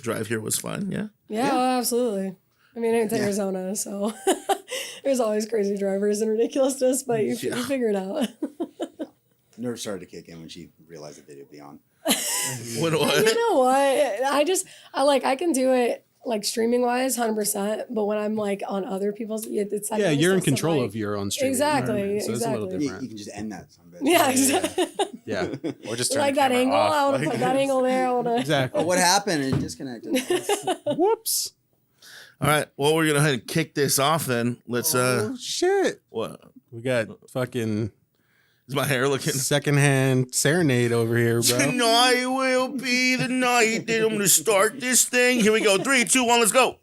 drive here was fun. Yeah. Yeah, oh, absolutely. I mean, it's Arizona, so there's always crazy drivers and ridiculousness, but you figure it out. Nerves started to kick in when she realized the video would be on. What? You know what? I can do it like streaming wise, 100%. But when I'm like on other people's, it's like you're in control of your own streaming. Exactly. So it's a little different. You can just end that. Yeah, exactly. Yeah. Or just turn like the that camera angle. off. I want to put that angle there. I want to. Exactly. Oh, what happened? It disconnected. Whoops. All right. Well, we're gonna go ahead and kick this off then. Let's. Shit. What? We got fucking. Is my hair looking? Secondhand serenade over here, bro. Tonight will be the night that I'm gonna start this thing. Here we go. 3, 2, 1. Let's go.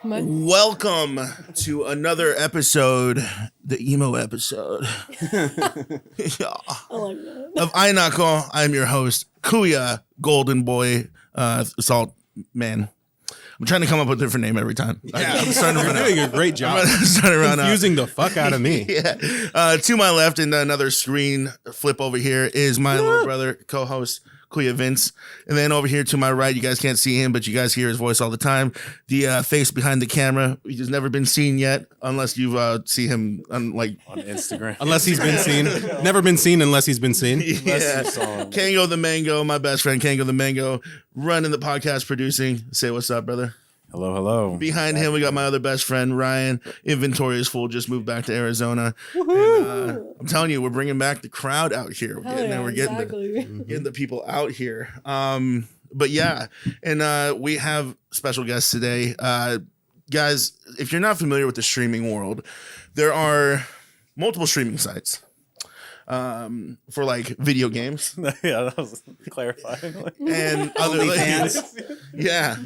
Welcome to another episode, the emo episode. I like that. Of Nako. I'm your host, Kuya Golden Boy, Salt Man. I'm trying to come up with a different name every time. Yeah. I'm starting to You're run doing out. a great job. I'm starting to run out. Confusing the fuck out of me. Yeah. To my left, in another screen flip over here, is my little brother, co-host, Kuya Vince. And then over here to my right, you guys can't see him, but you guys hear his voice all the time. The face behind the camera, he's never been seen yet, unless you see him on Instagram. Unless he's been seen. Never been seen unless he's been seen. Yeah. Kango the Mango, my best friend Kango the Mango, running the podcast, producing. Say what's up, brother. Hello, hello. Behind him, we got my other best friend, Ryan. Inventory is full, just moved back to Arizona. And, I'm telling you, we're bringing back the crowd out here. We're getting the people out here. But yeah, and we have special guests today. Guys, if you're not familiar with the streaming world, there are multiple streaming sites. For like video games. Yeah, that was clarifying. And other fans. Yeah.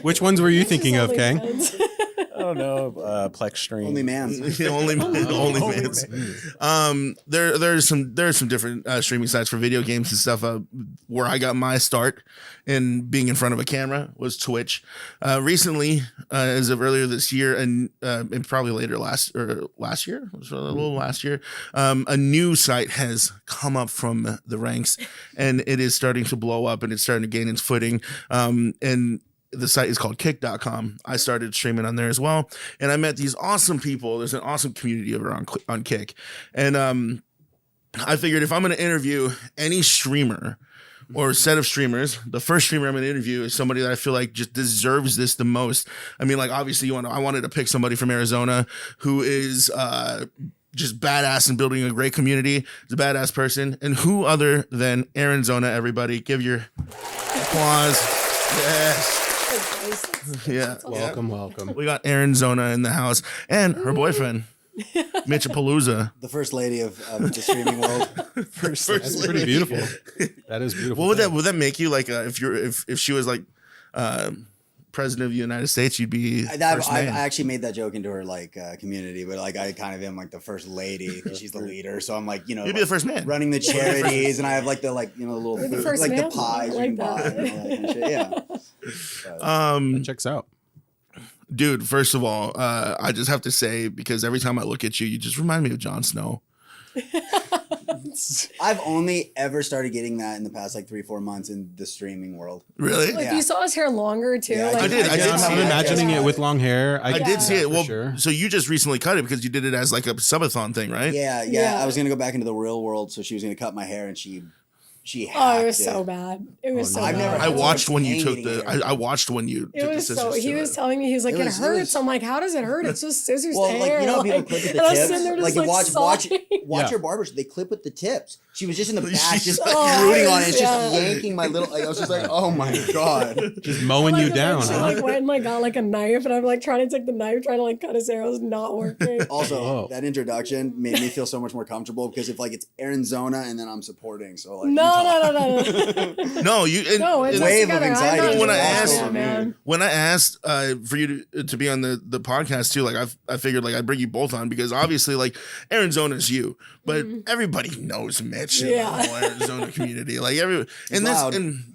Which ones were you thinking of, Kang? I don't know. Plex stream. Only man's. only man's. There's some different streaming sites for video games and stuff. Where I got my start in being in front of a camera was Twitch. Recently, as of earlier this year, and probably later last year, a new site has come up from the ranks, and it is starting to blow up, and it's starting to gain its footing. And the site is called kick.com. I started streaming on there as well. And I met these awesome people. There's an awesome community over on Kick. And I figured if I'm going to interview any streamer or set of streamers, the first streamer I'm going to interview is somebody that I feel like just deserves this the most. I mean, like, obviously, I wanted to pick somebody from Arizona who is just badass and building a great community. He's a badass person. And who other than Erinzona, everybody? Give your applause. Yes. Yeah. Welcome. We got Erinzona in the house and her boyfriend, Mitch Palooza. The first lady of the streaming world. First That's pretty beautiful. That is beautiful. What would that make you like if she was like president of the United States, you'd be first I man. actually made that joke into her community, but like I kind of am like the first lady because she's the leader. So I'm like, you'd be the first man running the charities, and I have like the little You're the food, first like man? the pies I like you can buy and all that kind of shit. Yeah. That checks out. Dude, first of all, I just have to say, because every time I look at you, you just remind me of Jon Snow. I've only ever started getting that in the past like 3-4 months in the streaming world. Really? Like you saw his hair longer too. Yeah, like, I did see I'm it. imagining it with long hair. I did see it. Well, sure. so you just recently cut it because you did it as like a subathon thing, right? Yeah. I was gonna go back into the real world, so she was gonna cut my hair, and she hacked Oh, it was so bad. It was so I've bad. never I watched when you took Hanging the. hair. I watched when you It took the was scissors. so. He to was it. telling me, he's like, It it was- hurts. I'm like, how does it hurt? It's just scissors to Well, hair. like, you know how people clip with the and I was sitting tips? there Like, just you watch Yeah. your barbers, they clip with the tips. She was just in the back, just Oh, rooting on it, just yeah. yanking my little. I was just like, oh my god. Just mowing you down. She Huh? like went and like got like a knife, and I'm like trying to take the knife, trying to like cut his hair. It was not working. Also, Whoa. that introduction made me feel so much more comfortable because if like it's Erinzona and then I'm supporting, so like No. No, you. No, it's Wave us of together. anxiety I'm not when I doing asked- that, man. time. When I asked for you to be on the podcast too, like I figured like I'd bring you both on because obviously like Erinzona is you, but everybody knows Mitch in the whole Arizona community. Like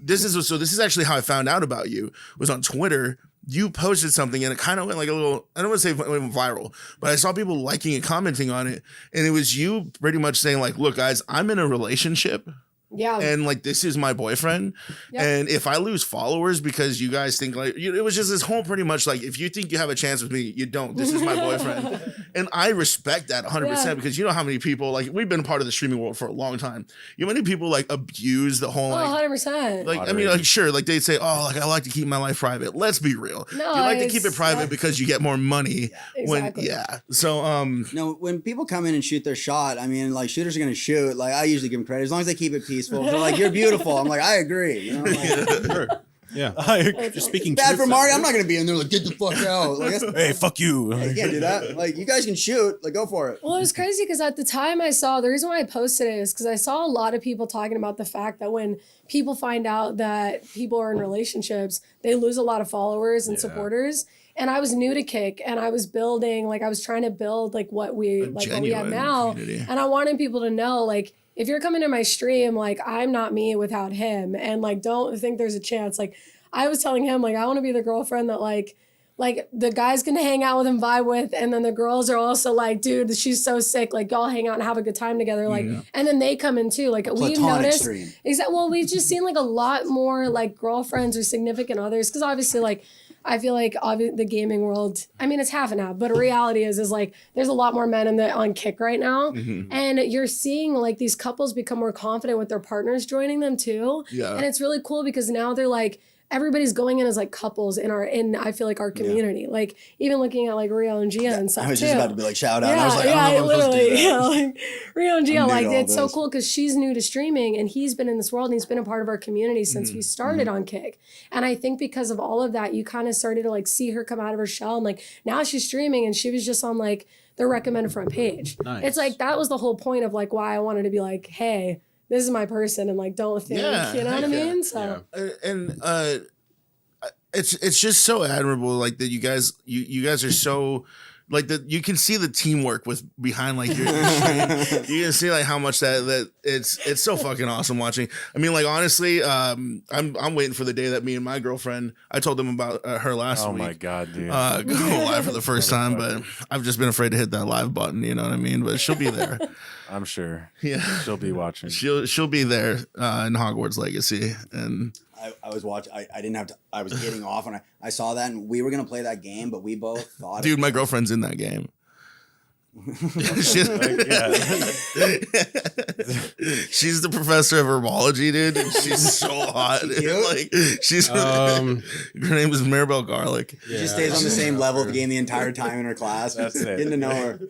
this is actually how I found out about you was on Twitter. You posted something and it kind of went like a little, I don't want to say it went viral, but I saw people liking and commenting on it. And it was you pretty much saying like, look guys, I'm in a relationship. Yeah. And like, this is my boyfriend. Yep. And if I lose followers because you guys think like, it was just this whole pretty much like, if you think you have a chance with me, you don't. This is my boyfriend. And I respect that 100% because you know how many people, like we've been part of the streaming world for a long time. You know how many people like abuse the whole like, 100%. Like, I mean, like, sure, like they'd say, oh, like I like to keep my life private. Let's be real. No, you like to keep it private because you get more money. Exactly. So, no, when people come in and shoot their shot, I mean, like shooters are going to shoot. Like I usually give them credit as long as they keep it peaceful. They're like, you're beautiful. I'm like, I agree. You know, like, Sure. Yeah. Just speaking bad truth, for Mario. I'm not going to be in there like, get the fuck out. Like, Hey, fuck you. you can't do that. Like, you guys can shoot. Like, go for it. Well, it was crazy because at the time I saw, the reason why I posted it is because I saw a lot of people talking about the fact that when people find out that people are in relationships, they lose a lot of followers and supporters. And I was new to Kick and I was building, like I was trying to build like what we have now. Community. And I wanted people to know, like, if you're coming to my stream, like I'm not me without him. And like, don't think there's a chance. Like I was telling him, like, I want to be the girlfriend that like the guys can hang out with and vibe with. And then the girls are also like, dude, she's so sick. Like y'all hang out and have a good time together. Like, and then they come in too. Like we've noticed. Exactly. Well, we've just seen like a lot more like girlfriends or significant others. Cause obviously like, I feel like the gaming world, I mean, it's half and half, but a reality is like, there's a lot more men on Kick right now. And you're seeing like these couples become more confident with their partners joining them too. Yeah. And it's really cool because now they're like, everybody's going in as like couples in I feel like our community. Like even looking at like Rio and Gia and stuff too. I was just about to be like shout out. Yeah, I was like, I don't know if I'm supposed to do that. Like Rio and Gia, like it's so cool because she's new to streaming and he's been in this world and he's been a part of our community since we started on Kick. And I think because of all of that, you kind of started to like see her come out of her shell and like now she's streaming and she was just on like the recommended front page. Nice. It's like that was the whole point of like why I wanted to be like, hey, this is my person and like don't think, you know what I mean? So it's just so admirable like that you guys are so like that you can see the teamwork with behind like your stream. You can see like how much that it's so fucking awesome watching. I mean like honestly I'm waiting for the day that me and my girlfriend, I told them about her last week. Oh my god, dude. Go live for the first time, but I've just been afraid to hit that live button, you know what I mean? But she'll be there. I'm sure. Yeah. She'll be watching. She'll be there in Hogwarts Legacy. And I was watching. I didn't have to. I was getting off and I saw that and we were gonna play that game, but we both thought. Dude, my girlfriend's in that game. She's the professor of herbology, dude. And she's so hot. Like she's her name is Maribel Garlic. Yeah. She stays on the same level of the game the entire time in her class. That's it. Getting to know her.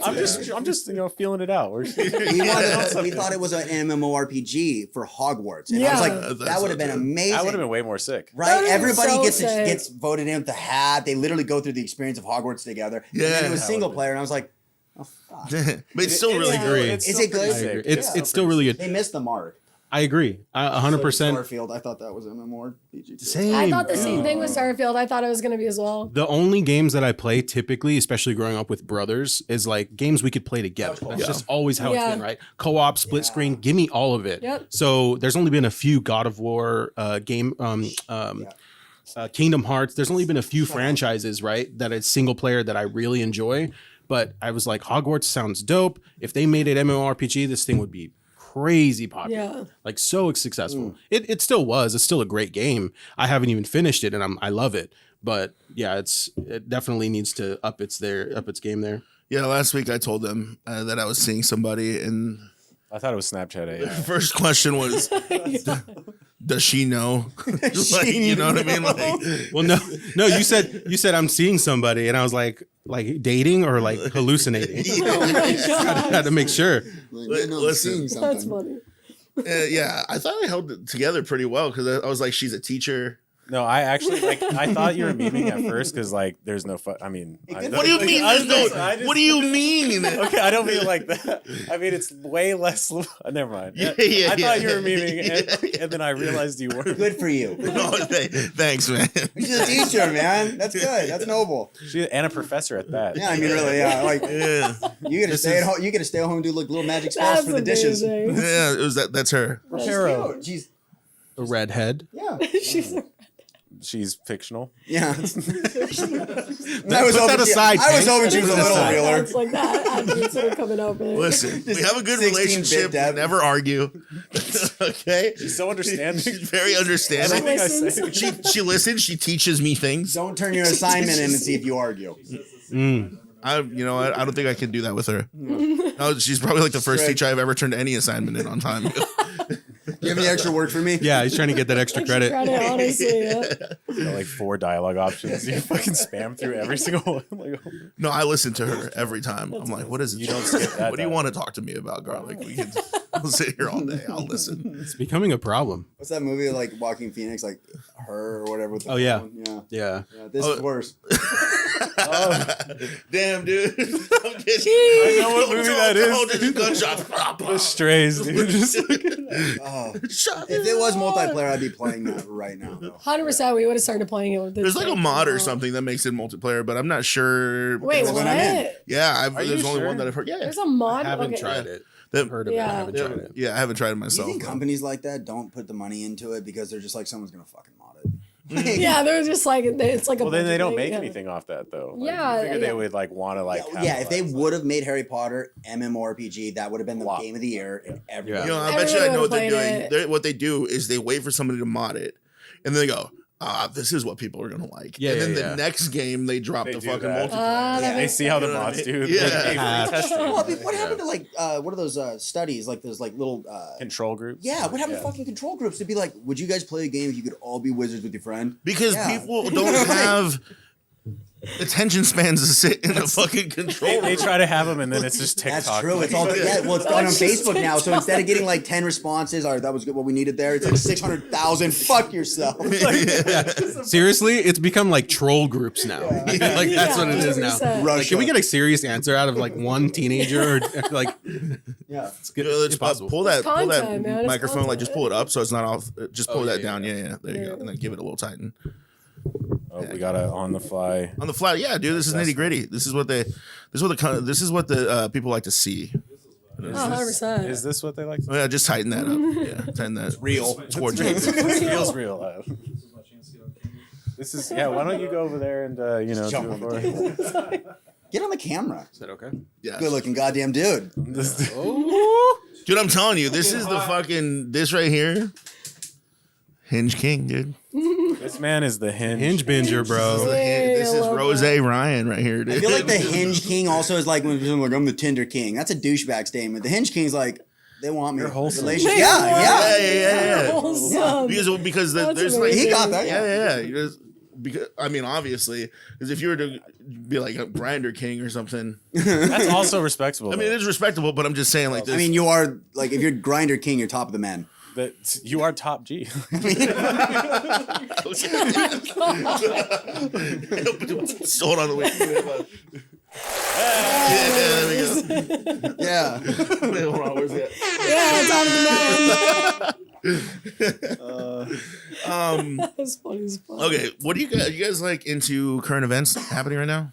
I'm just feeling it out. We thought it was an MMORPG for Hogwarts. And I was like, that would have been amazing. That would have been way more sick. Right? Everybody gets voted in with the hat. They literally go through the experience of Hogwarts together. Yeah. And then it was single player, and I was like, oh, fuck. But it's still really good. Is it good? It's still really good. They missed the mark. I agree. 100%. Starfield, I thought that was MMORPG. Same. I thought the same thing with Starfield. I thought it was going to be as well. The only games that I play typically, especially growing up with brothers, is like games we could play together. That's just always how it's been, right? Co-op, split screen, give me all of it. Yep. So there's only been a few God of War game, Kingdom Hearts. There's only been a few franchises, right, that it's single player that I really enjoy. But I was like, Hogwarts sounds dope. If they made it MMORPG, this thing would be crazy popular. Yeah. Like so successful. It still was. It's still a great game. I haven't even finished it and I love it. But yeah, it definitely needs to up its game there. Yeah, last week I told them that I was seeing somebody and I thought it was Snapchat AI. The first question was does she know? Like, you know what I mean? Like, well, no. You said I'm seeing somebody, and I was like dating or like hallucinating. I had to make sure. Listen, that's funny. Yeah, I thought I held it together pretty well because I was like, she's a teacher. No, I actually like. I thought you were memeing at first because like there's no. I mean, What do you mean? There's no, what do you mean? Okay, I don't mean like that. I mean it's way less. Never mind. Yeah, I thought you were memeing, and then I realized you weren't. Good for you. No, thanks, man. She's a teacher, man. That's good. That's noble. And a professor at that. Yeah, I mean, really, yeah. Like, Yeah, you get to stay at home. You get to stay at home and do like little magic spells That's for the dishes. amazing. yeah. It was that. That's her. Hero. She's The redhead. yeah. She's fictional. Yeah. I Put that aside, I was Tank. hoping she was a little realer. It's like that. Attributes that are coming out. Man. Listen, we have a good 16-bit relationship. We depth. never argue. Okay. She's so understanding. She's very understanding. Everything I Listens. say. She listens. She teaches me things. Don't turn your assignment in and see if you argue. I don't think I can do that with her. No, she's probably like the first Strict. teacher I've ever turned any assignment in on time. You have any extra work for me? Yeah, he's trying to get that extra credit. Honestly, yeah. Got like 4 dialogue options. You fucking spam through every single one. I'm like, oh. No, I listen to her every time. I'm like, what is it? You don't skip that What do you dialogue. want to talk to me about, garlic? I'll sit here all day. I'll listen. It's becoming a problem. What's that movie like Walking Phoenix, like her or whatever? With the Oh, yeah. phone? Yeah. Yeah. Yeah, this is worse. Damn, dude. I'm kidding. I know what movie that is. Oh, just gunshots. The strays, dude. Just Oh. If it was multiplayer, I'd be playing that right now. 100%. We would have started playing it with this. There's like a mod or something that makes it multiplayer, but I'm not sure. Wait, That's what? what I'm in. Yeah, Are there's you only sure? one that I've heard. Yeah, There's a mod. I haven't okay. tried it. That- I've heard of it. Yeah. I haven't tried it. yeah, I haven't tried it Do you myself. think companies like that don't put the money into it because they're just like someone's gonna fucking mod it? Yeah, they're just like it's like a. well, then they budget don't thing, make yeah. anything off that though. Like, Yeah, you figure yeah. they would like want to like. Yeah, if they capitalize. would have made Harry Potter MMORPG, that would have been the Wow. game of the year. And everybody. You know, I bet you I Everyone know what they're would've doing. played What they do is they wait for somebody to mod it, and then they go, this is what people are gonna like. Yeah, and then yeah, the next game they drop They the do fucking that. multiplayer. That They makes see how the You know what I mods mean? do. Yeah. Like, hey, Ah, free testing. Well, what happened to like what are those studies? Like those like little Control groups. yeah. What happened to fucking control groups to be like? Would you guys play a game if you could all be wizards with your friend? Because Yeah. people don't have attention spans to sit in a fucking control They room. try to have them, and then it's just TikTok. That's true. It's Like, all yeah. Well, it's done on Facebook now. So instead of getting like 10 responses, or that was good, what we needed there, it's like 600,000. Fuck yourself. Seriously, it's become like troll groups now. Like that's what it is now. 100%. Like, can we get a serious answer out of like one teenager or like? Yeah. It's good. Let's It's possible. pull that content, man. It's microphone, like just pull it content. up so it's not off. Just pull that yeah, down. Yeah. There you go. And then give it a little tighten. Oh, we got to on the fly. On the fly, yeah, dude. This is nitty gritty. This is what the people like to see. Oh, 100%. Is this what they like? Oh, yeah, just tighten that up. Yeah, tighten that Real. towards you. This feels real. This is Why don't you go over there and Jump do on it for Get on the camera. Is that okay? Yeah, Good looking goddamn dude. dude. I'm telling you, this is the fucking this right here. Hinge King, dude. This man is the hinge. Hinge binger, bro. Hey, This I is love Rose that. Ryan right here, dude. I feel like the Hinge King also is like when people are like, I'm the Tinder King. That's a douchebag statement. The Hinge King's like, they want me. You're wholesome. Relationship. They want Yeah. yeah. Awesome. Because That's there's like amazing. He got that. yeah. You just- because I mean, obviously, because if you were to be like a Grinder King or something, That's also respectable. I mean, it is respectable, but I'm just saying, like, this, I mean, you are like if you're Grinder King, you're top of the men. that you are top G. hold on, wait. Yeah, there we go. Yeah. Wait, hold on, where's that? Yeah, it's out of the man. That's funny as fuck. Okay, what do you guys like into current events happening right now?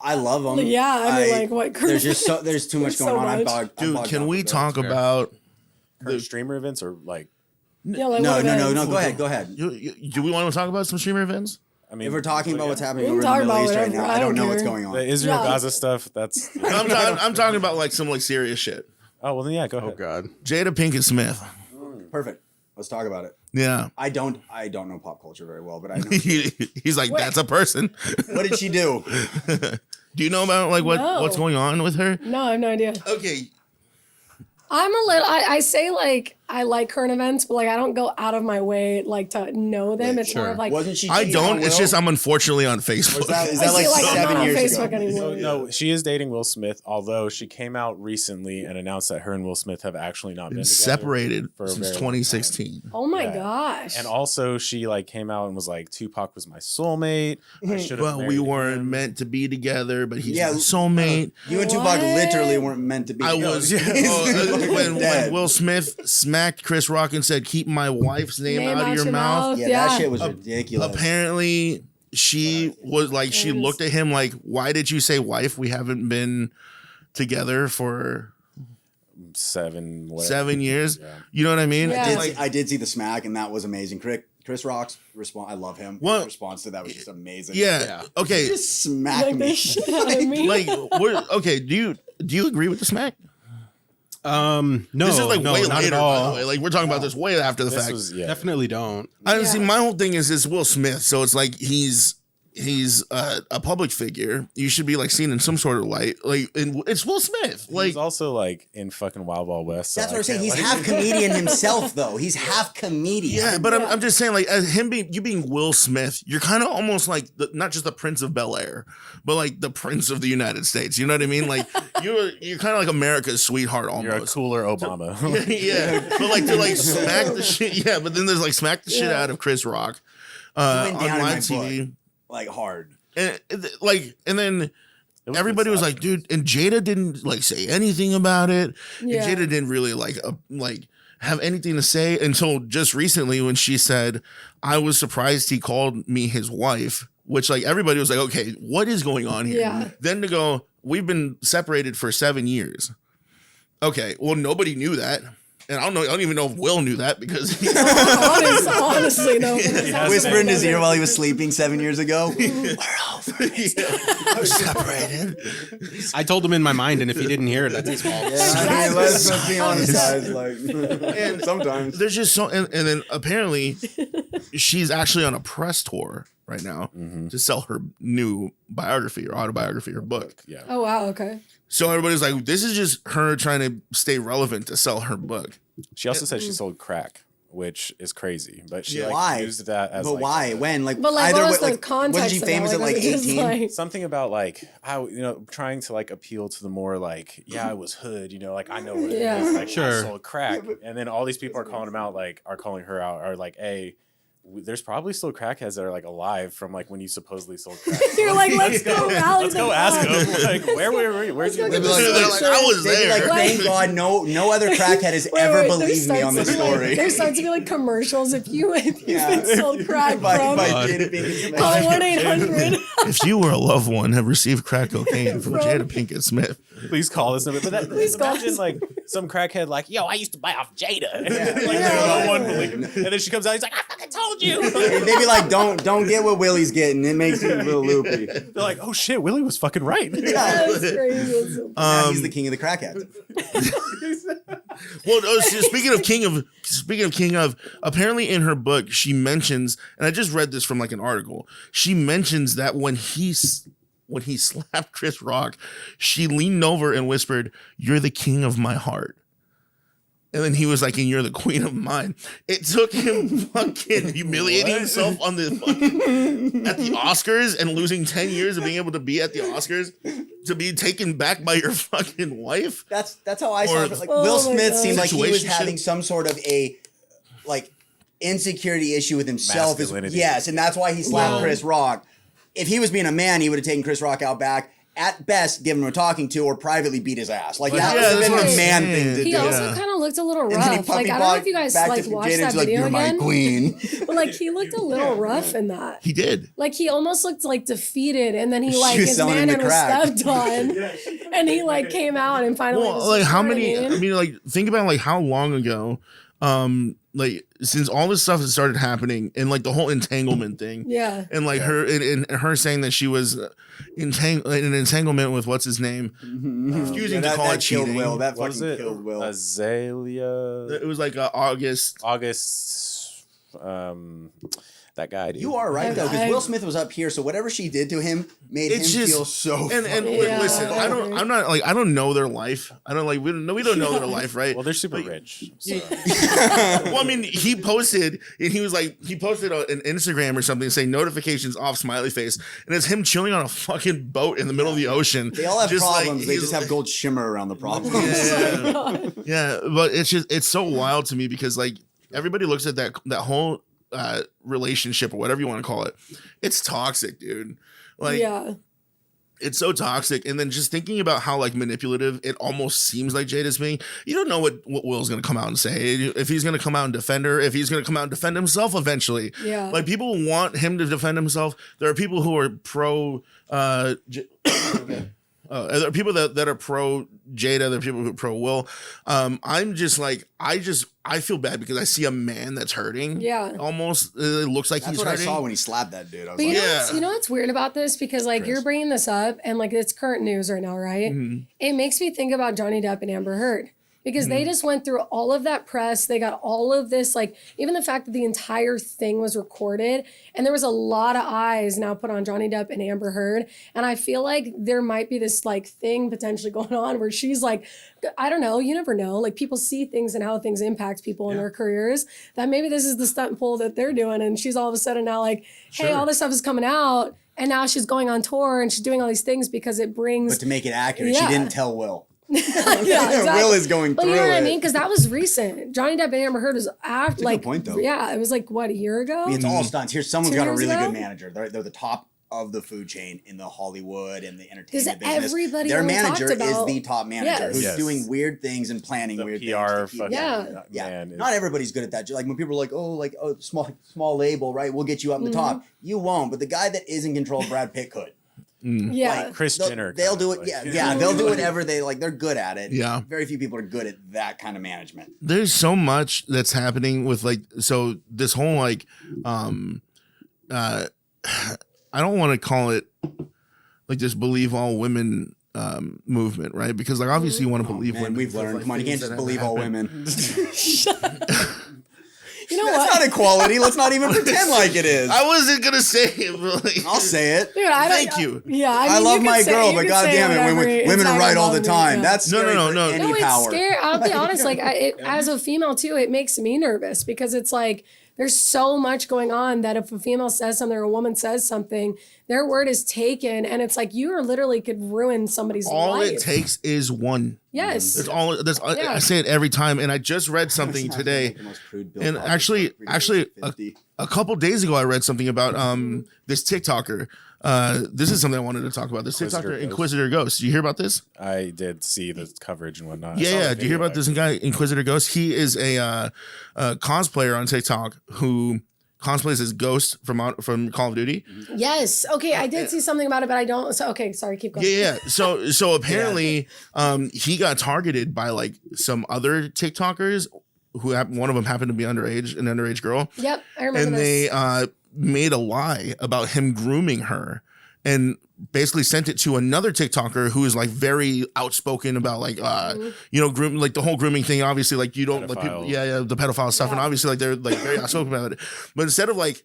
I love them. Yeah, I mean, like, what? There's just there's too much So going on. much. Dude, can we talk fair. about? Current streamer events or like? Yeah, like No, what no, no, events? no. Go ahead, go ahead. Do we want to talk about some streamer events? I mean, If we're talking about what's happening We over can in the talk Middle about East right whatever. now, I I don't don't know what's care. going on. the Israel Yeah. Gaza stuff, that's. I'm talking about like some like serious shit. Oh well, then yeah, go ahead. Oh God. Jada Pinkett Smith. Perfect. Let's talk about it. Yeah. I don't know pop culture very well, but I know. He's like, that's a person. What did she do? Do you know about like No. what's going on with her? No, I have no idea. Okay. I'm a little. I say like I like current events, but like I don't go out of my way like to know them. It's more sure. of like Wasn't she? I cheating on don't. It's Will? just I'm unfortunately on Facebook. Is that I like see, like, I'm 7 not on years Facebook ago? anymore. So, no, she is dating Will Smith, although she came out recently and announced that her and Will Smith have actually not been Been together separated for a since very long time. 2016. Oh my Yeah. gosh. And also, she like came out and was like, Tupac was my soulmate. I should have Well, we married weren't him. meant to be together, but he's Yeah, my soulmate. You and Tupac What? literally weren't meant to be. I together. was when Dead. Will Smith smacked Chris Rock and said, "Keep my wife's name out of your mouth." Yeah, Yeah. that shit was ridiculous. Apparently, she was like, she looked at him like, "Why did you say wife? We haven't been together for 7 whatever. 7 years." Yeah. You know what I mean? Yeah. It's like, I did see the smack, and that was amazing. Chris Rock's response, I love him. What? His response to that was just amazing. yeah, okay. Just smack Like the me. shit out of me. Like, okay. Do you agree with the smack? No, This is like no, way not later, at all. by the way. Like, we're talking about this way after the This fact. was, yeah. Definitely don't. Honestly, Yeah. my whole thing is Will Smith, so it's like he's a public figure. You should be like seen in some sort of light. Like, and it's Will Smith. Like, He's also like in fucking Wild Wild West. So That's I what I'm saying. can't, He's like- half comedian himself, though. He's half comedian. yeah, but I'm just saying, like, as him being Will Smith, you're kind of almost like not just the Prince of Bel Air, but like the Prince of the United States. You know what I mean? Like, you're kind of like America's sweetheart You're a almost. cooler Obama. Yeah, but like to like smack the shit. Yeah, but then there's like smack the shit Yeah. out of Chris Rock went on down in my live TV. book. Like hard. And then It was everybody was like, dude, and Jada didn't like say anything about it. Yeah. And Jada didn't really like have anything to say until just recently when she said, "I was surprised he called me his wife," which like everybody was like, okay, what is going on here? Yeah. Then to go, we've been separated for 7 years. Okay, well, nobody knew that. And I don't even know if Will knew that because Honestly, no. Whisper in his ear while he was sleeping 7 years ago. we're separated. I told him in my mind, and if he didn't hear it, that's his fault. I mean, let's be honest, guys. Like, And sometimes. there's just so, and then apparently she's actually on a press tour right now to sell her new biography or autobiography or book. Yeah. Oh wow, okay. So everybody's like, this is just her trying to stay relevant to sell her book. She also said she sold crack, which is crazy. But she like Why? used that as But like, why? When? Like, But like, either what was way, the context? wasn't she of famous that? at like was it just 18? like- something about like how trying to like appeal to the more like I was hood, like I know what Yeah. it is, like I Sure. sold crack, and then all these people are calling him out, like are calling her out, are like, hey, there's probably still crackheads that are like alive from like when you supposedly sold crack. You're like, let's go rally Let's them go ask up. them. Like, where's your? Let's go They're like, I was They'd be there. like, thank God, no other crackhead has Wait, ever there believed me on starts this to be, like- story. There starts to be like commercials if you've Yeah. been sold crack by from. Jada Pinkett Smith. Call 1-800. If you or a loved one have received crack cocaine from Bro. Jada Pinkett Smith, Please call this number. But that, Please call imagine us. like some crackhead like, yo, I used to buy off Jada. And Yeah. like Yeah. no one believed. And then she comes out, he's like, I fucking told you. They'd be like, don't get what Willie's getting. It makes him a little loopy. They're like, oh shit, Willie was fucking right. That's crazy. That's so- Now he's the king of the crackheads. well, so speaking of king of, apparently in her book she mentions, and I just read this from like an article. She mentions that when he slapped Chris Rock, she leaned over and whispered, "You're the king of my heart." And then he was like, "And you're the queen of mine." It took him fucking humiliating himself on the fucking at the Oscars and losing 10 years of being able to be at the Oscars to be taken back by your fucking wife. That's how I saw Or- it. Like Oh Will my Smith God. seemed like he was Situationship. having some sort of a like insecurity issue with himself. Masculinity. Yes, and that's why he slapped Wow. Chris Rock. If he was being a man, he would have taken Chris Rock out back. At best, give him a talking to or privately beat his ass. Like that Yeah, would have that's been what the I'm man saying. thing to He do. also kind of looked a little And then he rough. puppy Like I don't know if walked you guys back like to watched Jada, that she's like, video "You're my again. queen." But like he looked a little rough in that. He did. Like he almost looked like defeated, and then he She like was his selling him man the was crack. stepped on, and he like came out and finally. Well, was like how you know what many? I mean, like think about like how long ago, like since all this stuff has started happening and like the whole entanglement thing, Yeah. and like her and her saying that she was in an entanglement with what's his name, refusing Yeah, to call that it killed cheating. Will. That What was fucking it? killed Will. Azalea. It was like August. August. that guy, dude. You are right though, because I- Will Smith was up here, so whatever she did to him made him feel so. and Yeah. listen, I'm not like I don't know their life. I don't like we don't know their life, right? Well, they're super rich. So. Well, I mean, he posted and he posted an Instagram or something saying notifications off, smiley face, and it's him chilling on a fucking boat in the middle of the ocean. They all have just like, problems. They he's just have gold shimmer around the problems. Yeah, but it's so wild to me because like everybody looks at that whole relationship or whatever you want to call it. It's toxic, dude. Like yeah. it's so toxic. And then just thinking about how like manipulative it almost seems like Jada's being. You don't know what Will's gonna come out and say. If he's gonna come out and defend her, if he's gonna come out and defend himself eventually. Yeah. Like people want him to defend himself. There are people who are pro there are people that are pro Jada. There are people who are pro Will. I'm just like, I feel bad because I see a man that's hurting. Yeah. Almost. It looks like That's he's what hurting. I saw when he slapped that dude. I was But like, you know what's weird about this? Because like you're bringing this up and like it's current news right now, right? It makes me think about Johnny Depp and Amber Heard. Because they just went through all of that press. They got all of this, like even the fact that the entire thing was recorded and there was a lot of eyes now put on Johnny Depp and Amber Heard. And I feel like there might be this like thing potentially going on where she's like, I don't know, you never know. Like people see things and how things impact people in their careers. That maybe this is the stunt pull that they're doing. And she's all of a sudden now like, hey, all this stuff is coming out. And now she's going on tour and she's doing all these things because it brings. but to make it accurate, Yeah. she didn't tell Will. Yeah, exactly. Will is going But through you know what I it. mean? Because that was recent. Johnny Depp and Amber Heard was after, a like, good point, though. yeah, it was like what, a year ago? It's all stunts. Here's someone's 2 got a years really ago? good manager. They're the top of the food chain in the Hollywood and the entertainment Because business. everybody Their only manager talked is about- the top manager Yes. who's Yes. doing weird things and planning The weird PR things. to keep- fucking Yeah. man. Not everybody's good at that. Like when people are like, oh, small label, right? We'll get you up in the top. You won't. But the guy that is in control, Brad Pitt, could. Yeah. Like, Chris Jenner. They'll kind do of, it. like- Yeah. They'll do whatever they like. They're good at it. Yeah. Very few people are good at that kind of management. There's so much that's happening with like so this whole like I don't want to call it like this believe all women movement, right? Because like obviously you want to believe Man, women. we've learned. Like, Come on, you can't things just that believe happen. all women. You know That's what? not equality. Let's not even pretend like it is. I wasn't gonna say it, but like, I'll say it. Dude, I don't, Thank you. Yeah, I mean, love you could my say- girl, you but could God say damn it, whatever. women It's are not right all the involved in time. it. That's No, scary no, for no. any No, it's power. scary. I'll be honest. Like, as a female too, it makes me nervous because it's like there's so much going on that if a female says something or a woman says something, their word is taken, and it's like you are literally could ruin somebody's all life. it takes is one. Yes. That's all. That's Yeah. I say it every time, and I just read something today. The most crude bill And possible. actually, 50. a couple days ago, I read something about this TikToker. This is something I wanted to talk about. This Inquisitor TikToker, Ghost. Inquisitor Ghost. Did you hear about this? I did see the coverage and whatnot. I Yeah, saw the yeah. Did you hear video, about this guy, Inquisitor Ghost? He is a cosplayer on TikTok who cosplays as Ghost from Call of Duty. Yes. Okay, I did see something about it, but I don't. So okay, sorry. Keep going. Yeah. So apparently, he got targeted by like some other TikTokers who one of them happened to be underage, an underage girl. Yep, I remember And this. they made a lie about him grooming her and basically sent it to another TikToker who is like very outspoken about like groom, like the whole grooming thing. Obviously, like you don't like people, Pedophile. the pedophile stuff, and Yeah. obviously like they're like very outspoken about it. But instead of like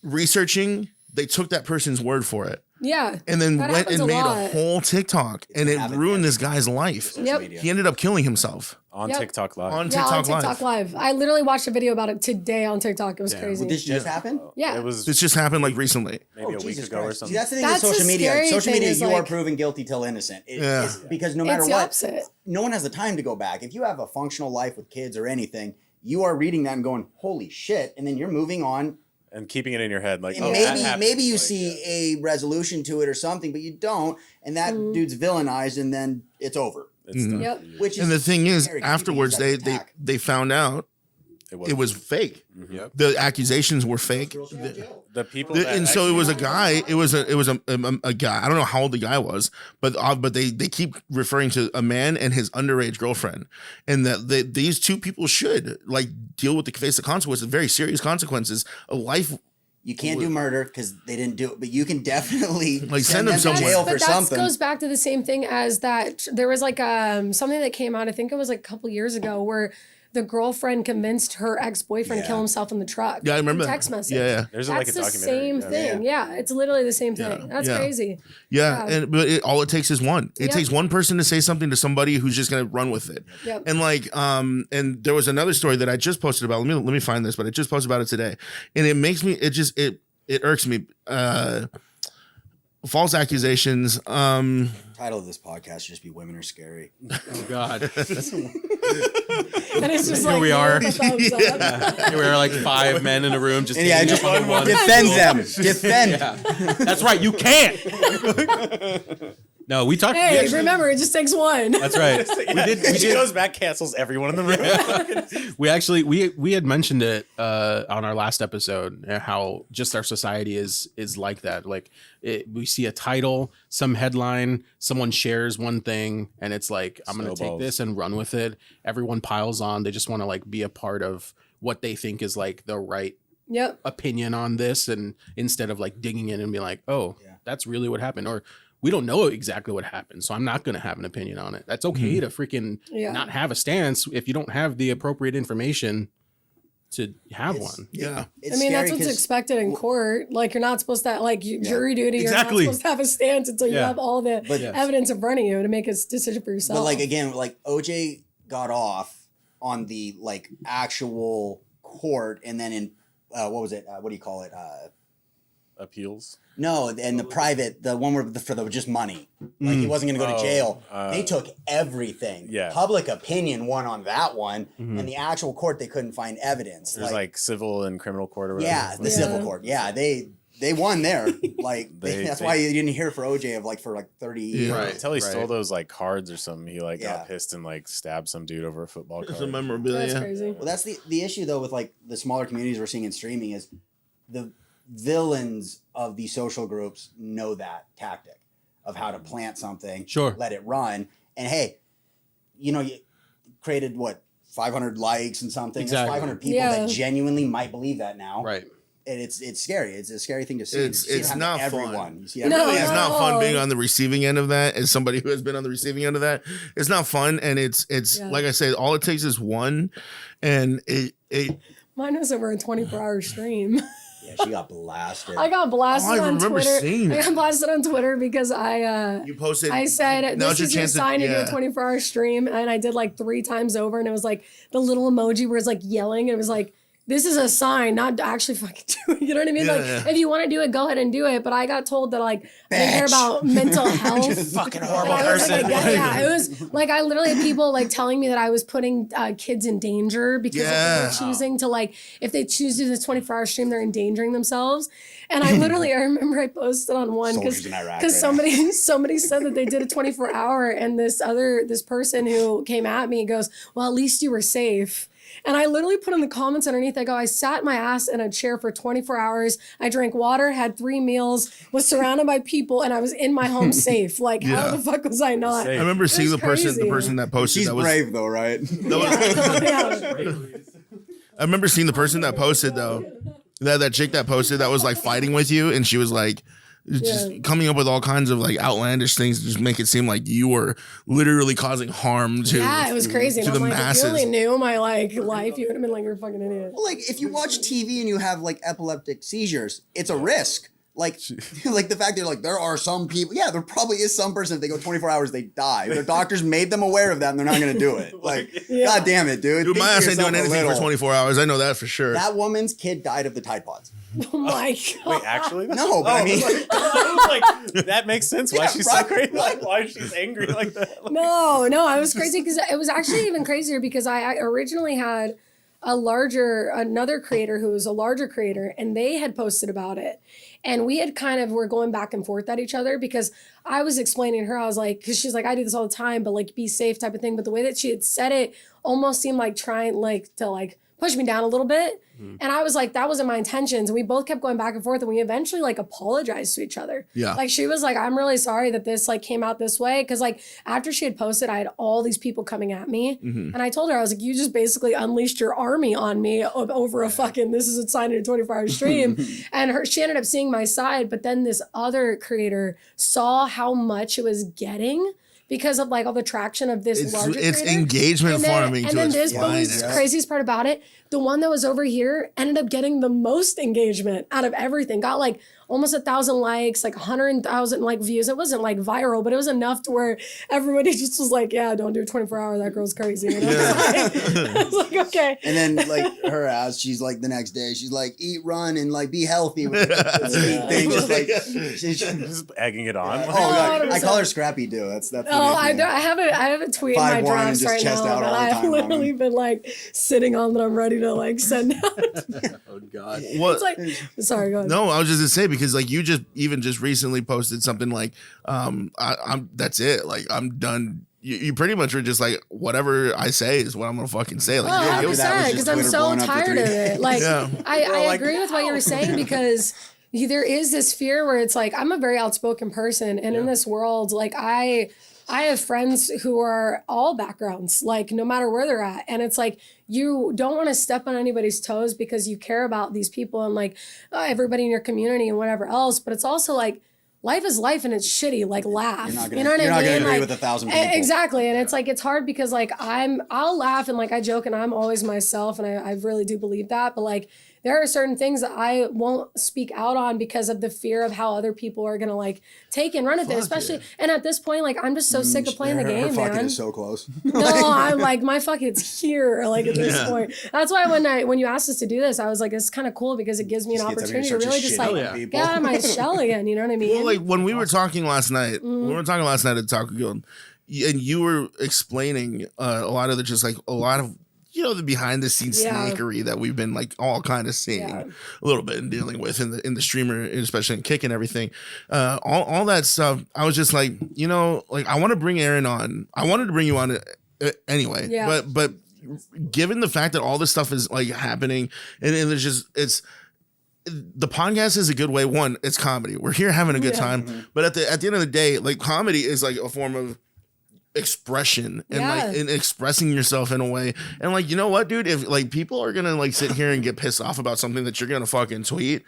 researching, they took that person's word for it Yeah. and then That went happens and a made lot. a whole TikTok, and it Have it ruined there. this guy's life. Yep. Media. He ended up killing himself on Yep. TikTok Live. on Yeah, TikTok, on TikTok Live. I literally watched a video about it today on TikTok. It was crazy. Did this just happen? Yeah. It was This just happened like recently. maybe a week Jesus ago or Christ. something. See, that's the thing That's with social the media. scary Social thing media, is, you are like- proven guilty till innocent. Yeah. It's because no matter It's the what, opposite. no one has the time to go back. If you have a functional life with kids or anything, you are reading that and going, "Holy shit!" And then you're moving on. and keeping it in your head, like And oh, that maybe happened. maybe you Like, see a resolution to it or something, but you don't, and that dude's villainized, and then it's over. it's done. Yep. Which is And the thing is, very creepy, afterwards that they attack. they found out it was fake. Yep. The accusations were fake. The people And so it was a guy. It was a guy. I don't know how old the guy was, but they keep referring to a man and his underage girlfriend, and that these two people should like deal with the face of consequences, very serious consequences. A life. You can't do murder because they didn't do it, but you can definitely Like, send them to somewhere. jail for But that something. goes back to the same thing as that there was like something that came out, I think it was like a couple years ago, where the girlfriend convinced her ex-boyfriend to kill himself in the truck. Yeah, I remember that. Text message. Yeah. There's That's like a the documentary. same thing. Yeah, it's literally the same thing. That's crazy. Yeah, but all it takes is one. It Yep. takes one person to say something to somebody who's just gonna run with it. Yep. And like, and there was another story that I just posted about. Let me find this, but I just posted about it today, and it makes me. It irks me. False accusations. Title of this podcast should just be "Women Are Scary." Oh God. And it's just Here like we are. the thumbs up. Here we are, like 5 men in a room, just And yeah, ganging just up on the one. defend them. Defend. Yeah. That's right. You can't. No, we talked. Hey, remember, it just takes one. That's right. She goes back, cancels everyone in the room. We had mentioned it on our last episode, how just our society is like that. Like we see a title, some headline, someone shares one thing, and it's like, I'm going to take this and run with it. Everyone piles on. They just want to like be a part of what they think is like the right opinion on this, and instead of like digging in and be like, oh, that's really what happened, or we don't know exactly what happened, so I'm not going to have an opinion on it. That's okay to freaking not have a stance if you don't have the appropriate information to have one. Yeah. It's I mean, that's scary what's 'cause- expected in court. Like, you're not supposed to, like, jury duty, Exactly. you're not supposed to have a stance until you have all the evidence in front of you to make a decision for yourself. But like again, like OJ got off on the like actual court, and then in what was it? What do you call it? Appeals. No, and the private, the one where for the just money, like he wasn't going to go to jail. They took everything. Yeah. Public opinion won on that one, and the actual court they couldn't find evidence. There's like civil and criminal court or whatever. yeah, the civil court. Yeah, they won there. Like that's why you didn't hear for OJ of like for like 30 years. Right. Until he stole those like cards or something. He like Yeah. got pissed and like stabbed some dude over a football It's a card. memorabilia. That's crazy. Well, that's the issue though with like the smaller communities we're seeing in streaming is the villains of these social groups know that tactic of how to plant something, let it run, and hey, you know, you created what 500 likes and something. Exactly. There's 500 people that genuinely might believe that now, Right. And it's scary. It's a scary thing to see. It's not everyone. fun. You see No, everyone. It's not fun being on the receiving end of that. As somebody who has been on the receiving end of that, it's not fun. And it's like I said, all it takes is one, and it Mine was over a 24-hour stream. Yeah, she got blasted. I got blasted I on remember Twitter. seeing I it. got blasted on Twitter because you posted. I said, now's this is your sign to do a 24-hour stream. And I did like 3 times over. And it was like the little emoji where it's like yelling. And it was like, this is a sign, not to actually fucking do it. You know what I mean? Like, if you want to do it, go ahead and do it. But I got told that like I didn't care about mental health. Fucking And horrible I was person. like, yeah, it was like I literally had people like telling me that I was putting kids in danger because if they were choosing to like if they choose to do this 24-hour stream, they're endangering themselves. And I remember I posted on one Soldiers in Iraq because right somebody said that they did a 24-hour, and this person who came at me goes, well, at least you were safe. And I literally put in the comments underneath, I go, I sat my ass in a chair for 24 hours. I drank water, had 3 meals, was surrounded by people, and I was in my home safe. Like, how the fuck was I not? I remember seeing the person that posted. She's that was brave though, right? I remember seeing the person that posted though. That chick that posted that was like fighting with you, and she was like just coming up with all kinds of like outlandish things to just make it seem like you were literally causing harm to Yeah, it was crazy. to And the I'm like, masses. if you only knew my like life, you would have been like, you're a fucking idiot. Well, like if you watch TV and you have like epileptic seizures, it's a risk. Like, like the fact that like there are some people. Yeah, there probably is some person if they go 24 hours they die. Their doctors made them aware of that and they're not going to do it. Like, god damn it, dude. Dude, my Think ass to ain't doing yourself a anything for little. 24 hours. I know that for sure. That woman's kid died of the Tide Pods. Oh my God. Wait, actually? No, but I mean, I was like, that makes sense. Why Yeah, she's right, so crazy. right. Like, why she's angry like that? Like, No, I was crazy because it was actually even crazier because I originally had another creator who was a larger creator, and they had posted about it. And we had were going back and forth at each other because I was explaining to her, I was like, because she's like, I do this all the time, but like be safe type of thing. But the way that she had said it almost seemed like trying like to like push me down a little bit. And I was like, that wasn't my intentions. And we both kept going back and forth, and we eventually like apologized to each other. Yeah. Like she was like, I'm really sorry that this like came out this way. Cause like after she had posted, I had all these people coming at me. And I told her, I was like, you just basically unleashed your army on me over a fucking, this is a sign in a 24-hour stream. And she ended up seeing my side, but then this other creator saw how much it was getting. because of like all the traction of this larger it's creator. engagement farming. And then this, but what's craziest part about it, the one that was over here ended up getting the most engagement out of everything. Got like almost 1,000 likes, like 100,000 like views. It wasn't like viral, but it was enough to where everybody just was like, yeah, don't do 24 hours. That girl's crazy. You know? I was like, okay. And then like her ass, she's like the next day, she's like, eat, run, and like be healthy with the thing. Just like she's just egging it on. Oh god, I call her Scrappy Doo. That's oh, I have a tweet in my 5'1" drafts and right just chest now out that all the I've time, literally been like sitting on that I'm ready to like send out. Oh god. What? It's like, sorry, go ahead. No, I was just gonna say because like you just recently posted something like I'm that's it, like I'm done. You pretty much were just like whatever I say is what I'm gonna fucking say. Like, Oh, you- 100%, because I'm so tired of it. Like, Yeah. I agree with what you were saying because there is this fear where it's like I'm a very outspoken person, and in this world, like I have friends who are all backgrounds, like no matter where they're at, and it's like you don't want to step on anybody's toes because you care about these people and like everybody in your community and whatever else. But it's also like life is life and it's shitty. Like laugh, you know what I mean? You're not gonna agree like, with 1,000 people. Exactly, and it's like it's hard because like I'll laugh and like I joke and I'm always myself and I really do believe that, but like there are certain things that I won't speak out on because of the fear of how other people are gonna like take and run with it, especially. And at this point, like I'm just so sick of playing the game, her fucking man. is so close. No, I'm like my fucking's here. Like at this point, that's why when you asked us to do this, I was like, it's kind of cool because it gives me an opportunity to really just like get out of my shell again. You know what I mean? Well, like when we were talking last night, at Taco Guild, and you were explaining a lot of the behind the scenes sneakery that we've been like all kind of seeing a little bit and dealing with in the streamer, especially in Kick and everything. All that stuff. I was just like, like I want to bring Erin on. I wanted to bring you on anyway. Yeah. But given the fact that all this stuff is like happening and it's the podcast is a good way. One, it's comedy. We're here having a good time. But at the end of the day, like comedy is like a form of expression and like in expressing yourself in a way. And like, you know what, dude? If like people are gonna like sit here and get pissed off about something that you're gonna fucking tweet,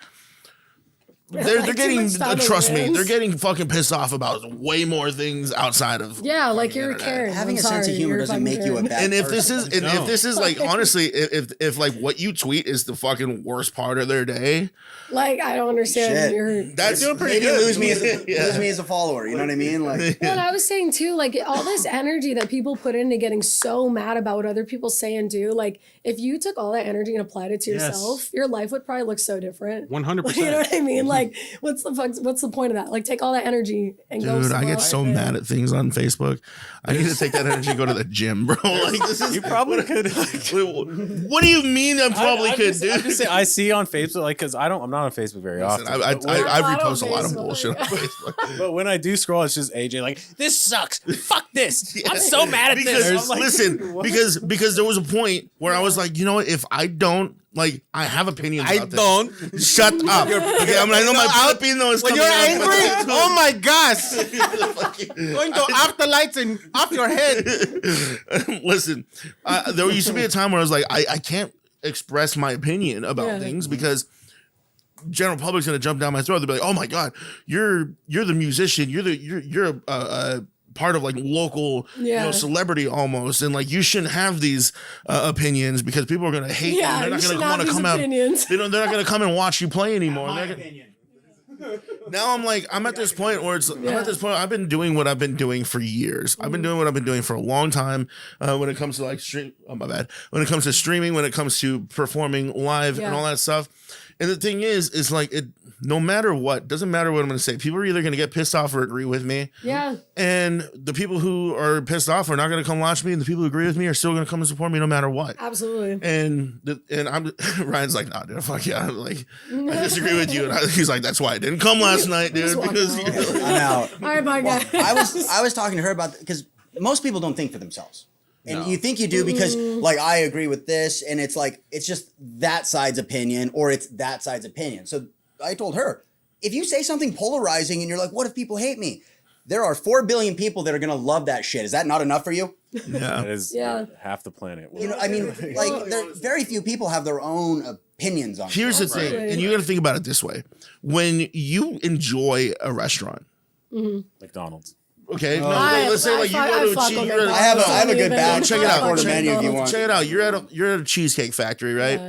they're getting trust me, they're getting fucking pissed off about way more things outside of like you're caring. Having a sense of humor doesn't make you a bad and if person. if this is like honestly, if like what you tweet is the fucking worst part of their day, like I don't understand. That's doing pretty good. Lose me as a follower. You know what I mean? Like, well, I was saying too, like all this energy that people put into getting so mad about what other people say and do. Like if you took all that energy and applied it to yourself, your life would probably look so different. 100%. You know what I mean? Like, what's the point of that? Like, take all that energy and go. Dude, I get so mad at things on Facebook. I need to take that energy and go to the gym, bro. Like, this is You probably could. what do you mean? I probably could, dude. I'm just saying, I see on Facebook, like, because I'm not on Facebook very often. I repost a lot of Facebook, bullshit on Facebook. But when I do scroll, it's just AJ like, this sucks. Fuck this. I'm so mad at Because this. I'm like, listen, because there was a point where I was like, you know what? If I don't like, I have opinions. I about don't. This. Shut up. Okay, I'm like, no, my Filipino is When coming you're out. angry, oh my gosh, going to off the lights and off your head. Listen, there used to be a time where I was like, I can't express my opinion about things because general public's gonna jump down my throat. They'll be like, "Oh my god, you're the musician. You're a part of like local celebrity almost, and like you shouldn't have these opinions because people are gonna hate you. They're not gonna want to come out. They're not gonna come and watch you play anymore." Now I'm at this point where I've been doing what I've been doing for years. I've been doing what I've been doing for a long time. When it comes to like when it comes to streaming, when it comes to performing live and all that stuff. And the thing is like no matter what, doesn't matter what I'm going to say. People are either going to get pissed off or agree with me. Yeah. And the people who are pissed off are not going to come watch me, and the people who agree with me are still going to come and support me no matter what. Absolutely. And I'm Ryan's like, nah, dude, fuck yeah. I'm like, I disagree with you. And he's like, that's why I didn't come last night, dude. Because I'm out. All right, bye, guys. I was talking to her about because most people don't think for themselves. And you think you do because, like, I agree with this, and it's like, it's just that side's opinion, or it's that side's opinion. So I told her, if you say something polarizing and you're like, what if people hate me? There are 4 billion people that are going to love that shit. Is that not enough for you? Yeah. That is half the planet. You know, I mean, like, very few people have their own opinions on Here's the thing, and you got to think about it this way. When you enjoy a restaurant, McDonald's. Okay, no, I- let's say like you I go to a fuck cheese. with you're at a- I have a good bag. Check it out. Order Check menu if you want. Check it out. You're at a cheesecake factory, right?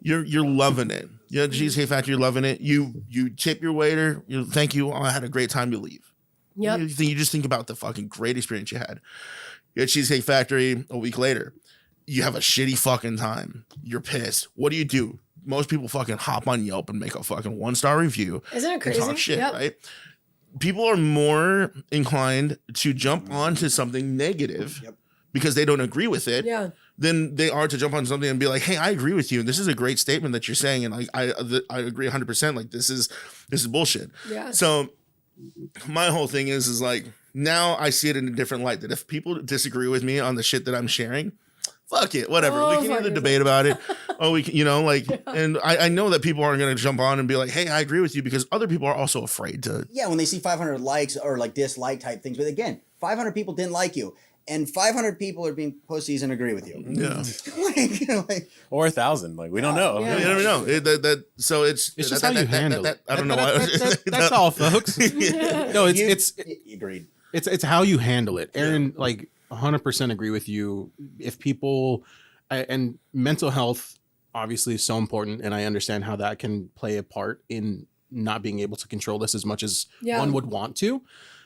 Yeah. You're loving it. You're at the cheesecake factory. You're loving it. You tip your waiter. You thank you. Oh, I had a great time. You leave. Yep. You just think about the fucking great experience you had. You're at Cheesecake Factory a week later. You have a shitty fucking time. You're pissed. What do? Most people fucking hop on Yelp and make a fucking 1-star review. Isn't it And crazy? talk shit, Yep. right? People are more inclined to jump onto something negative because they don't agree with it Yeah. than they are to jump on something and be like, hey, I agree with you. And this is a great statement that you're saying. And I agree 100%. Like, this is bullshit. Yeah. So my whole thing is like, now I see it in a different light, that if people disagree with me on the shit that I'm sharing, fuck it, whatever. Oh, we can fuck either yourself. debate about it, or we can, and I know that people aren't going to jump on and be like, hey, I agree with you, because other people are also afraid to. Yeah, when they see 500 likes or like dislike type things. But again, 500 people didn't like you. And 500 people are being pussies and agree with you. Yeah. Or 1,000. Like, we don't know. Yeah. You never know. So it's just how you handle it. I don't know why. That's all, folks. No, it's agreed. It's how you handle it. Erin, like 100% agree with you. If people and mental health obviously is so important, and I understand how that can play a part in not being able to control this as much as one would want to.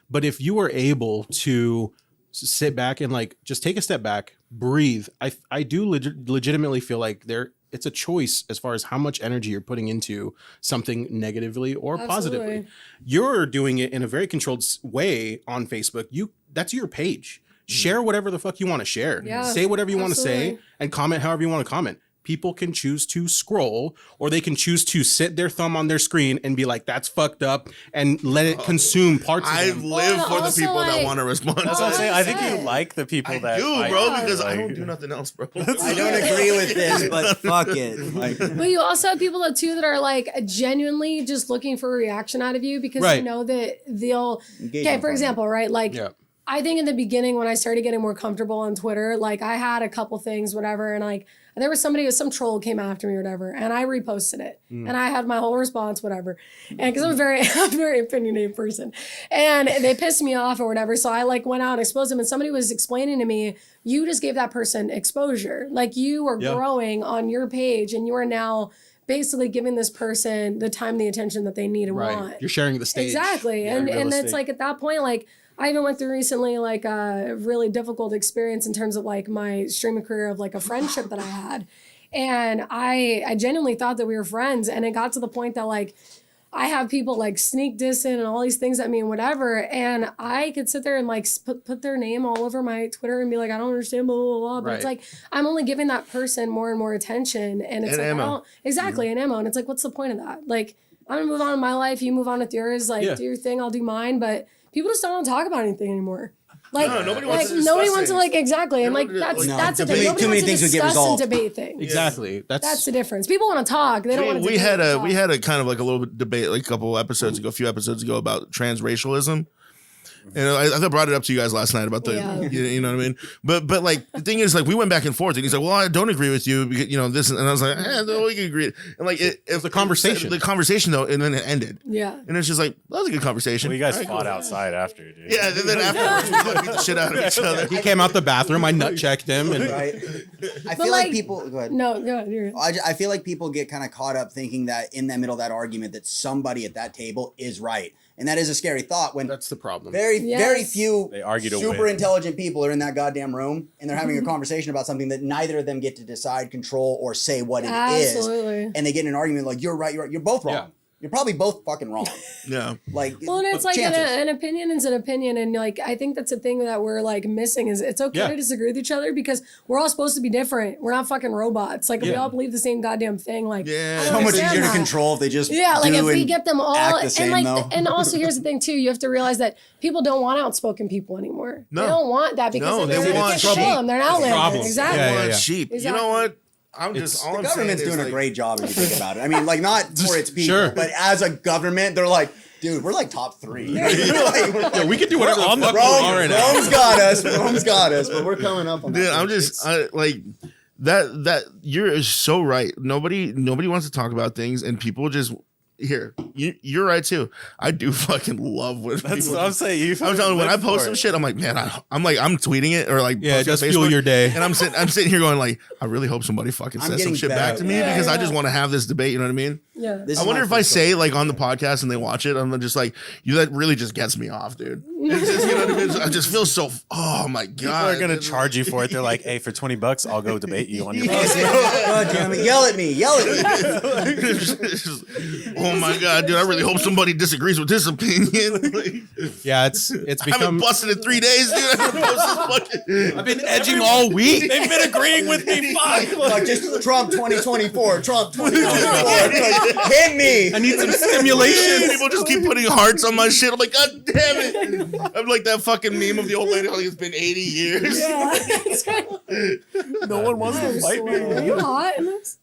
But if you were able to sit back and like just take a step back, breathe, I do legitimately feel like it's a choice as far as how much energy you're putting into something negatively or positively. You're doing it in a very controlled way on Facebook. That's your page. Share whatever the fuck you want to share. Yeah, say whatever you want to absolutely. say and comment however you want to comment. People can choose to scroll, or they can choose to sit their thumb on their screen and be like, that's fucked up, and let it consume parts of I them. live for the also, people that like- want to respond. That's what I'm saying. I think you like the people I that do, fight bro, you, because I like- don't do nothing else, bro. I don't agree with this, but fuck it. Like, But you also have people that too that are like genuinely just looking for a reaction out of you because Right. you know that they'll. Engagement Okay, for partner. example, right? Like, Yeah. I think in the beginning when I started getting more comfortable on Twitter, like I had a couple things, whatever, and like there was some troll came after me or whatever, and I reposted it, and I had my whole response, whatever, and because I'm a very opinionated person, and they pissed me off or whatever, so I like went out and exposed them, and somebody was explaining to me, you just gave that person exposure, like you are growing on your page, and you are now basically giving this person the time, the attention that they need and want. You're sharing the stage. Exactly. Yeah, and real it's estate. like at that point, like I even went through recently like a really difficult experience in terms of like my streaming career of like a friendship that I had. And I genuinely thought that we were friends. And it got to the point that like I have people like sneak dissing and all these things at me and whatever. And I could sit there and like put their name all over my Twitter and be like, I don't understand, blah, blah, blah. But it's Right. like, I'm only giving that person more and more attention. And it's And like, ammo. Exactly, and ammo. And it's like, what's the point of that? Like, I'm gonna move on with my life. You move on with yours. Like, Yeah. do your thing. I'll do mine. But people just don't want to talk about anything anymore. Like, No, nobody wants to nobody discuss wants to things. like exactly. And like Nobody- that's like, that's the too thing. many- Nobody too many wants things to would get discuss and resolved. debate things. Exactly. That's the difference. People want to talk. They don't want to. we had a kind of like a little bit debate like a few episodes ago about transracialism. And I brought it up to you guys last night about the, Yeah. you know what I mean? But like, the thing is, like, we went back and forth, and he's like, well, I don't agree with you, because, this, and I was like, no, we can agree. And like, it was a conversation. The conversation, though, and then it ended. Yeah. And it's just like, that was a good conversation. Well, you guys All right, fought cool. outside after, dude. Yeah, and then afterwards, we fucking beat the shit out of each other. He came out the bathroom. I nut checked him. And right? I feel like- like people. Go ahead. No, go ahead. You're- I feel like people get kind of caught up thinking that in the middle of that argument that somebody at that table is right. And that is a scary thought when that's the problem. very Yes. few They argue to super win. intelligent people are in that goddamn room and they're having a conversation about something that neither of them get to decide, control, or say what it is. Absolutely. And they get in an argument like, you're right, you're both wrong. Yeah. You're probably both fucking wrong. Yeah. Like, Well, and it's but like chances. an opinion is an opinion, and like I think that's a thing that we're like missing is it's okay Yeah. to disagree with each other because we're all supposed to be different. We're not fucking robots. Like if we Yeah. all believe the same goddamn thing. Like Yeah. I So don't much understand easier to that. control if they just Yeah, like do if we and get them all, act the same, and though. like, and also here's the thing too: you have to realize that people don't want outspoken people anymore. No. They don't want that because No, they're they gonna want get trouble. trouble. They're an outlander. Problem. Exactly. Yeah, I yeah, want yeah. sheep. Exactly. You know what? I'm just all the I'm government's saying doing is, a like, great job if you think about it. I mean, like not for its people, Sure. but as a government, they're like, dude, we're like top 3. We're like, Yeah, we can do whatever on the the fuck we want right now. Rome's got us. Rome's got us, but we're coming up on that. Dude, I'm just like that you're so right. Nobody wants to talk about things, and people just here, you're right too. I do fucking love when That's people. what I'm saying. I'm telling you, when I post some shit, I'm like, man, I'm tweeting it or like, Yeah, just on Facebook, fuel your day. and I'm sitting here going like, I really hope somebody fucking says some shit back to me because I just want to have this debate. You know what I mean? Yeah. This I is wonder my if I first say like on the podcast and they watch it, I'm just like, that really just gets me off, dude. It's just, you know what I mean? I just feel so. Oh my god! People are gonna charge you for it. They're like, "Hey, for $20, I'll go debate you on your Yes, podcast." yeah. God damn it. Yell at me. Oh my god, dude! I really hope somebody disagrees with this opinion. Yeah, it's I haven't become. busted in 3 days, dude. I haven't posted this I've been edging all week. They've been agreeing with me. Fuck. Like just Trump 2024. Trump 2024. Hit me. I need some stimulation. People just keep putting hearts on my shit. I'm like, god damn it! I'm like that fucking meme of the old lady. Like it's been 80 years. No one wants to fight me. Are you hot in this?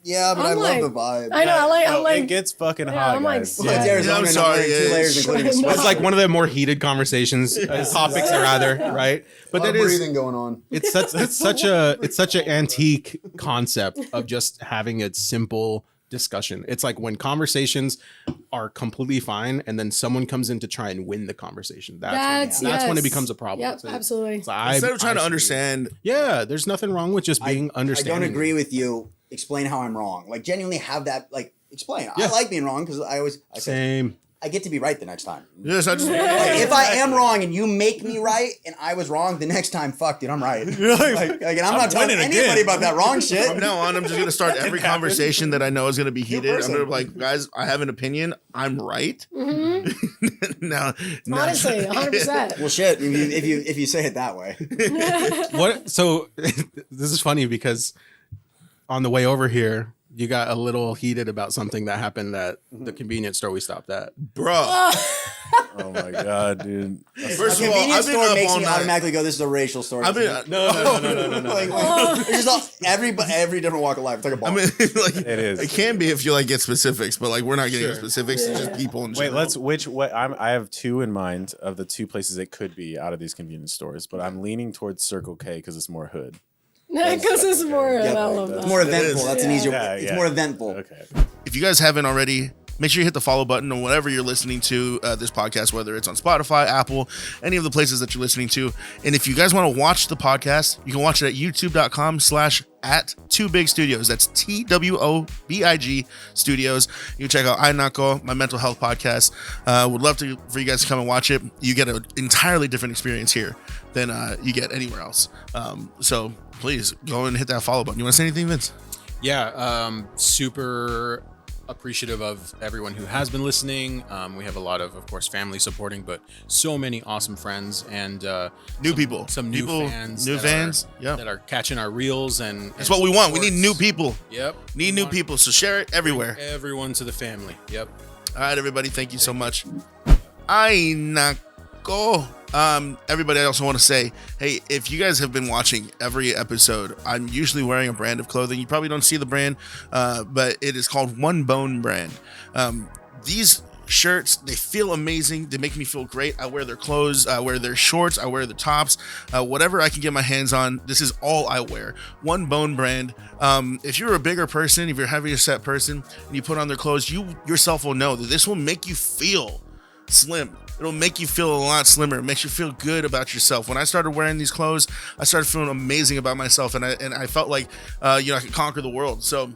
Yeah, but I'm I like- love the vibe. I know. I'm No, like. it gets fucking Yeah, hot, I'm like, guys. Well, it's Arizona. I'm and sorry, wearing 2 yeah. layers, including a No. sweat. It's like one of the more heated conversations, topics are rather, right? But that is breathing going on. it's such an antique concept of just having a simple discussion. It's like when conversations are completely fine and then someone comes in to try and win the conversation. That's when it yes. becomes a problem. Yep, So absolutely. Instead of trying to see- understand, Yeah, there's nothing wrong with just being I understanding. don't agree with you. Explain how I'm wrong. Like genuinely have that. Like explain. Yeah. I like being wrong because I say Same. I get to be right the next time. yes, I just. Like, if I am wrong and you make me right and I was wrong the next time, fuck, dude, I'm right. Like, and I'm not telling winning anybody again. about that wrong From shit. now on, I'm just gonna start every conversation that I know is gonna be heated. I'm gonna be like, guys, I have an opinion. I'm right. no, Honestly, 100%. Well, shit. If you say it that way, What? So this is funny because on the way over here, you got a little heated about something that happened at the convenience store we stopped at. bro. Oh my god, dude. First a of all, convenience I've been store up makes all me night. automatically go, "This is a racial store." I've been No. like, there's just every different walk of life. It's like a bar. I mean, like It is. It can be if you like get specifics, but like we're not getting Sure. specifics. It's just people in Wait, general. I have 2 in mind of the 2 places it could be out of these convenience stores, but I'm leaning towards Circle K because it's more hood. Because it's more. Yeah, I love it's that. more eventful. is. That's an easier. Yeah, It's yeah. more eventful. Okay. If you guys haven't already, make sure you hit the follow button on whatever you're listening to this podcast, whether it's on Spotify, Apple, any of the places that you're listening to. And if you guys want to watch the podcast, you can watch it at youtube.com/@2big studios. That's TWOBIG Studios. You can check out Nako, my mental health podcast. Would love for you guys to come and watch it. You get an entirely different experience here than you get anywhere else. So please go and hit that follow button. You want to say anything, Vince? Yeah, super appreciative of everyone who has been listening. We have a lot of course, family supporting, but so many awesome friends and New people. some new People, fans, new that fans, are, yeah. that are catching our reels and That's what we want. We need new supports. people. Yep, Need We new want people. So share it everywhere. Everyone to the family. Yep. All right, everybody. Thank you so much. Nako. Everybody, I also want to say, hey, if you guys have been watching every episode, I'm usually wearing a brand of clothing. You probably don't see the brand, but it is called One Bone Brand. These shirts, they feel amazing. They make me feel great. I wear their clothes. I wear their shorts. I wear the tops. Whatever I can get my hands on, this is all I wear. One Bone Brand. If you're a bigger person, if you're a heavier set person, and you put on their clothes, you yourself will know that this will make you feel slim. It'll make you feel a lot slimmer. It makes you feel good about yourself. When I started wearing these clothes, I started feeling amazing about myself, and I felt like I could conquer the world. So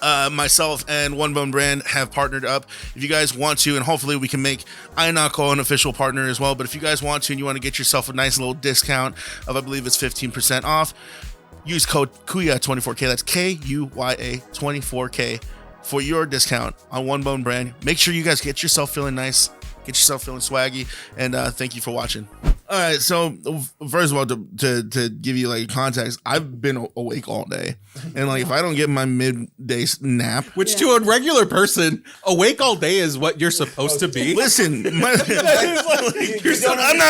myself and One Bone Brand have partnered up. If you guys want to, and hopefully we can make Nako an official partner as well, but if you guys want to and you want to get yourself a nice little discount of, I believe it's 15% off, use code KUYA24K. That's KUYA 24K for your discount on One Bone Brand. Make sure you guys get yourself feeling nice, get yourself feeling swaggy, and thank you for watching. All right, so first of all, to give you like context, I've been awake all day, and like if I don't get my midday nap, Which to a regular person, awake all day is what you're supposed to be. listen, I'm not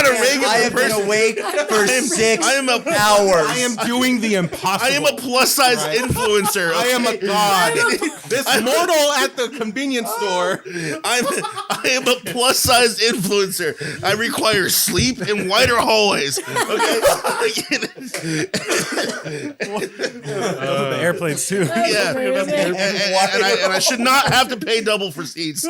a I regular have been person. awake for 6 I am a hours. I am doing the impossible. I am a plus size influencer. I am a okay? god. This mortal at the convenience store. I am a plus size influencer. I require sleep and wider hallways. Okay, The airplanes too. yeah, amazing. and I should not have to pay double for seats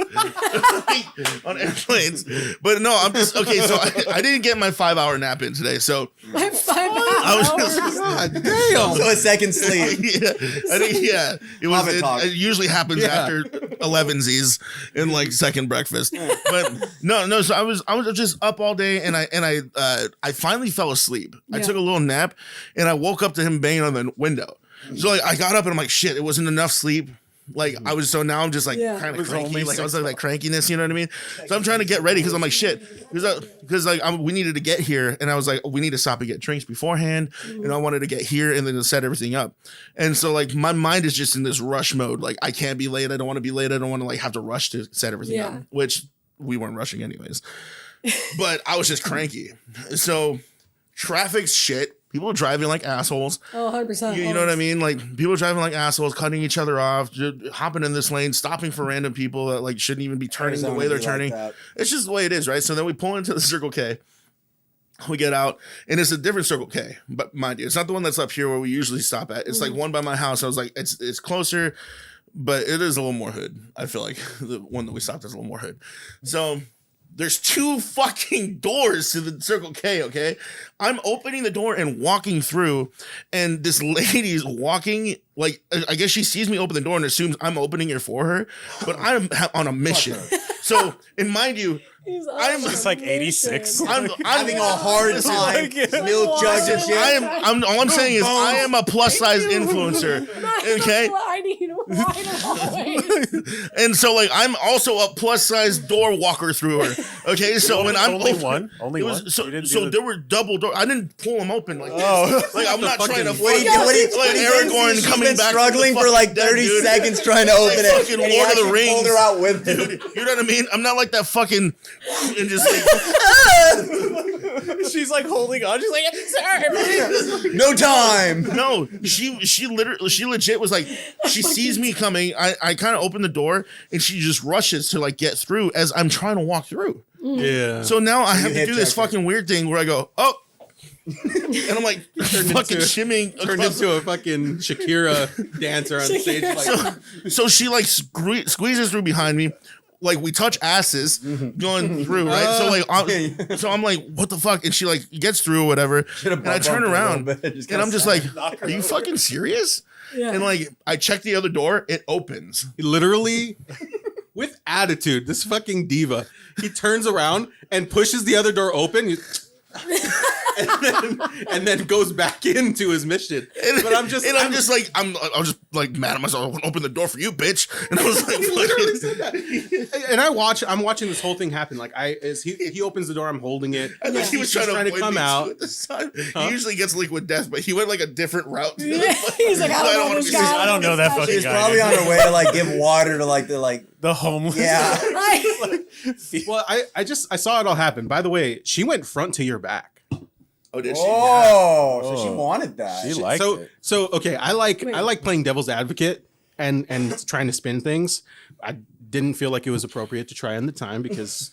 on airplanes. But no, I'm just okay. So I didn't get my 5-hour nap in today. So I'm 5 I was hours. just, God damn. So a second sleep. it was. Talk. It usually happens after 11sies and like second breakfast. But no. So I was just up all day, and I finally fell asleep. I Yeah. took a little nap, and I woke up to him banging on the window. So like I got up and I'm like, shit, it wasn't enough sleep. Like I was, so now I'm just like Yeah. kind It of was cranky. only Like I was 6 like that crankiness, you know what I mean? So I'm trying to get ready because I'm like, shit, because like we needed to get here, and I was like, we need to stop and get drinks beforehand, and I wanted to get here and then to set everything up. And so like my mind is just in this rush mode. Like I can't be late. I don't want to be late. I don't want to like have to rush to set everything Yeah. up, which we weren't rushing anyways. But I was just cranky. So traffic's shit. People are driving like assholes. Oh, 100%. You know what I mean? Like people driving like assholes, cutting each other off, just hopping in this lane, stopping for random people that like shouldn't even be turning the way they're turning. It's just the way it is, right? So then we pull into the Circle K. We get out, and it's a different Circle K, but mind you, it's not the one that's up here where we usually stop at. It's like one by my house. I was like, it's closer, but it is a little more hood. I feel like the one that we stopped is a little more hood. So there's 2 fucking doors to the Circle K, okay? I'm opening the door and walking through, and this lady's walking, like, I guess she sees me open the door and assumes I'm opening it for her, but I'm on a mission. So, and mind you, I'm It's like 86. I'm Having a hard time. Milk jugs and shit. all I'm saying is I am a plus size influencer. Okay. I need wide hallways. And so like I'm also a plus size door walker through her. Okay. So when I'm only open- one, only it was- one. So, You didn't so do the- there were double doors. I didn't pull them open like this. Oh. Like I'm not trying to What do you fucking- what like do you Aragorn She's coming been back. struggling from for the like fucking 30 dead, dude. seconds trying to open Like it. fucking And he Lord of the actually pulled Rings. her out with him. Dude, you know what I mean? I'm not like that fucking and just like She's like holding on. She's like, sorry. No time. no, she legit was like, she sees me coming. I kind of open the door and she just rushes to like get through as I'm trying to walk through. Yeah. So now I have to hit do this check her. fucking weird thing where I go, oh, and I'm like fucking shimming. Turned across into a fucking Shakira dancer on stage. Like, so she like squeezes through behind me. Like we touch asses going through, right? So like, so I'm like, what the fuck? And she like gets through or whatever. And I turn around and I'm just like, are you fucking serious? Yeah. And like, I check the other door, it opens. literally, with attitude, this fucking diva, he turns around and pushes the other door open. And then goes back into his mission. But I'm just like, I was just like mad at myself. I won't open the door for you, bitch. And I was like, literally said that. And I'm watching this whole thing happen. Like as he opens the door, I'm holding it. I think he was trying to to avoid come me out. at this time. He usually gets liquid death, but he went like a different route. Yeah. He's like, I don't know wanna this be- guy. I don't know that fucking She's guy. probably on her way to like give water to like The homeless. yeah. Right. Well, I saw it all happen. By the way, she went front to your back. Oh, did she? Oh, so she wanted that. She liked it. So okay, I like playing devil's advocate and trying to spin things. I didn't feel like it was appropriate to try on the time because,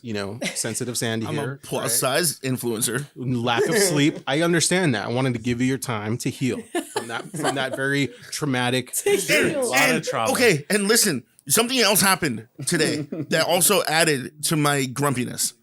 sensitive Sandy I'm here. a plus size influencer. Lack of sleep. I understand that. I wanted to give you your time to heal from that very traumatic. A lot of trauma. Okay, and listen, something else happened today that also added to my grumpiness.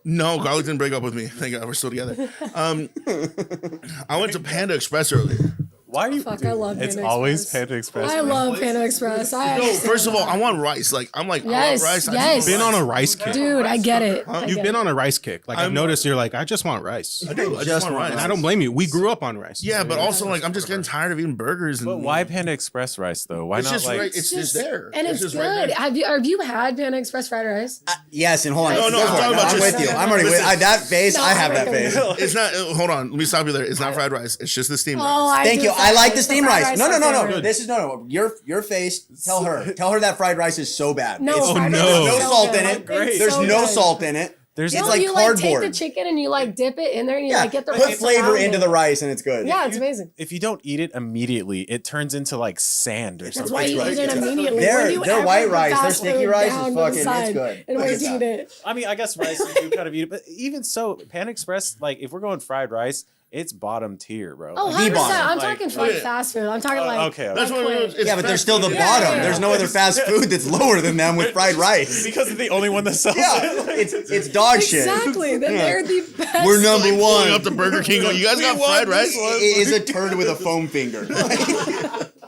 No, Garlic didn't break up with me. Thank God, we're still together. I went to Panda Express earlier. Why are you? Fuck, I love It's Panda always Express. Panda Express. I love Panda Express. No, understand first of all, that. I want rice. Like I'm like, Yes, I want rice. I yes. just Been want on rice. a rice kick. Dude, I get it. I You've get been it. on a rice kick. Like I've noticed, you're like, I just want rice. I do. I just want rice. And I don't blame you. We grew up on rice. Yeah, but also like I'm just getting tired of eating burgers. And But why Panda Express rice though? Why It's not just like? right. It's just there. And it's just good. right there. Have you had Panda Express fried rice? Yes, and hold on. No, Go I'm for it. talking about I'm just- with you. I'm already with Listen. that face. No, I have that I'm face. It's not. Hold on. Let me stop you there. It's not fried rice. It's just the steamed rice. Oh, I Thank do you. I fried like the rice. steamed fried rice. No. is my favorite. This is no. Your face. Tell her that fried rice is so bad. No, It's- fried no. rice is There's no so salt good. in it. It's There's so no good. salt in it. There's It's like you cardboard. take the chicken and you like dip it in there and you like get the put rice flavor around into it. the rice and it's good. Yeah, it's amazing. if you don't eat it immediately, it turns into like sand or That's something. why you eat it immediately. Their- When do you their ever white put rice, their fast sticky food rice is down to the fucking- it's side good. and Look wait at to that. eat it. I mean, I guess rice you do kind of eat it, but even so, Panda Express, like if we're going fried rice, it's bottom tier, bro. Oh, Like, 100%. bottom. I'm Like, talking like fast food. I'm talking like okay. That's what quick. it's Yeah, but they're still the Yeah, bottom. yeah, yeah. There's no other fast food that's lower than them with fried rice. because it's the only one that sells Yeah, it. it's dog shit. Exactly. They're the best. We're number pulling one. up to Burger King. You guys got fried rice? It is a turd with a foam finger.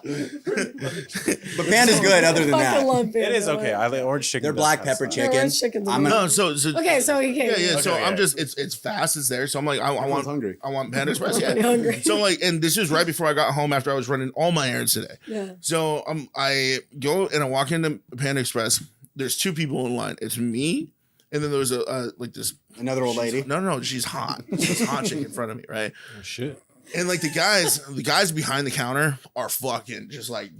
But Panda's good other than I that. fucking love It Panda. is okay. I like orange chicken. Their does black have pepper stuff. Their chicken. orange chicken's I'm amazing. No, so Okay, so he came. yeah. So Okay, I'm yeah. just it's fast. It's there. So I'm like I want hungry. I want Panda Express. I'm Yeah. hungry. So like, and this is right before I got home after I was running all my errands today. Yeah. So I go and I walk into Panda Express. There's two people in line. It's me, and then there was a like this. Another old lady. No, she's hot. She's hot chick in front of me, right? Oh, shit. And like the guys behind the counter are fucking just like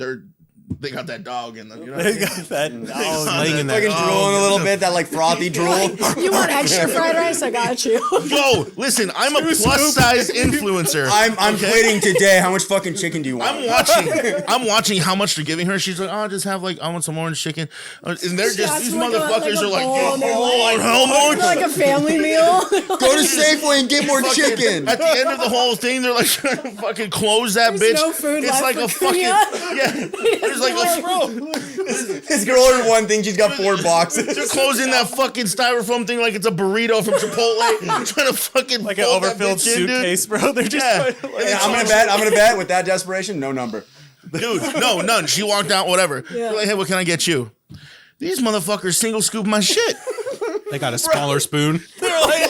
they got that dog in them. You know what I They mean? got that. laying in that Fucking drooling a little bit, that like frothy drool. You want extra fried rice? I got you. Yo, listen, I'm a plus size influencer. I'm okay? quitting today. How much fucking chicken do you want? I'm watching how much they're giving her. She's like, oh, I'll just have like I want some orange chicken, and they're just Shots these like a- motherfuckers like a are like, bowl, and they're oh, how much? Like a family meal. Go to Safeway and get more Fucking- chicken. At the end of the whole thing, they're like trying to fucking close that There's bitch. no food it's left like for a fucking Kuya. There's like a bro. This girl ordered one thing. She's got 4 boxes. They're closing that fucking styrofoam thing like it's a burrito from Chipotle. Trying to fucking Like an fold that overfilled bitch in, dude. suitcase, bro. They're just Yeah. trying to, like, Yeah, I'm gonna bet with that desperation, no number. Dude, no, none. She walked out, whatever. Yeah. They're like, hey, what can I get you? These motherfuckers single scoop my shit. They got a smaller spoon. They're like,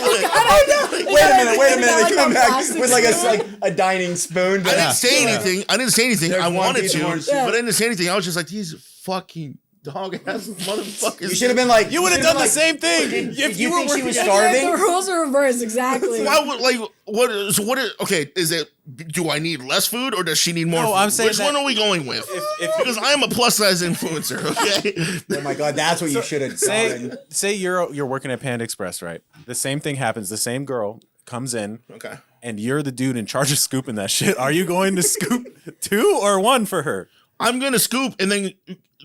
Wait a minute. Like They come a back plastic with like a dining spoon. I didn't say anything. I didn't say anything. There's I one wanted piece of to, orange. but I didn't say anything. I was just like, these fucking dog ass motherfuckers. You should have been like. you would have done the same thing If if you you were think she was working. starving, The rules are reversed, exactly. Why would like what is what is okay? Is it do I need less food or does she need more? No, food? I'm saying Which that- one are we going with? if- Because I am a plus size influencer. Okay. oh my god, that's what you should have done. Say you're working at Panda Express, right? The same thing happens. The same girl comes in, Okay. and you're the dude in charge of scooping that shit. Are you going to scoop 2 or 1 for her? I'm gonna scoop and then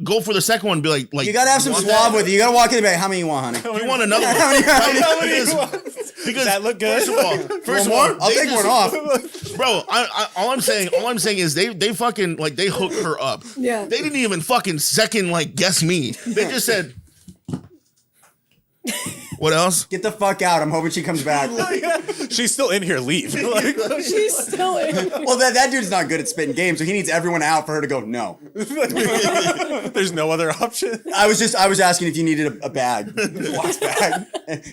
go for the second one. And be like You gotta have some want suave that? with you. You gotta walk in and be like, how many you want, honey? You want another one? How many Because Does that look good? First of all, I'll they take just- one off. Bro, all I'm saying is they fucking like they hooked her up. Yeah. They didn't even fucking second like guess me. They just said, what else? Get the fuck out. I'm hoping she comes back. She's still in here. Leave. Like, She's still in. Well, that dude's not good at spitting game, so he needs everyone out for her to go, no. there's no other option. I was asking if you needed a bag. Wax bag.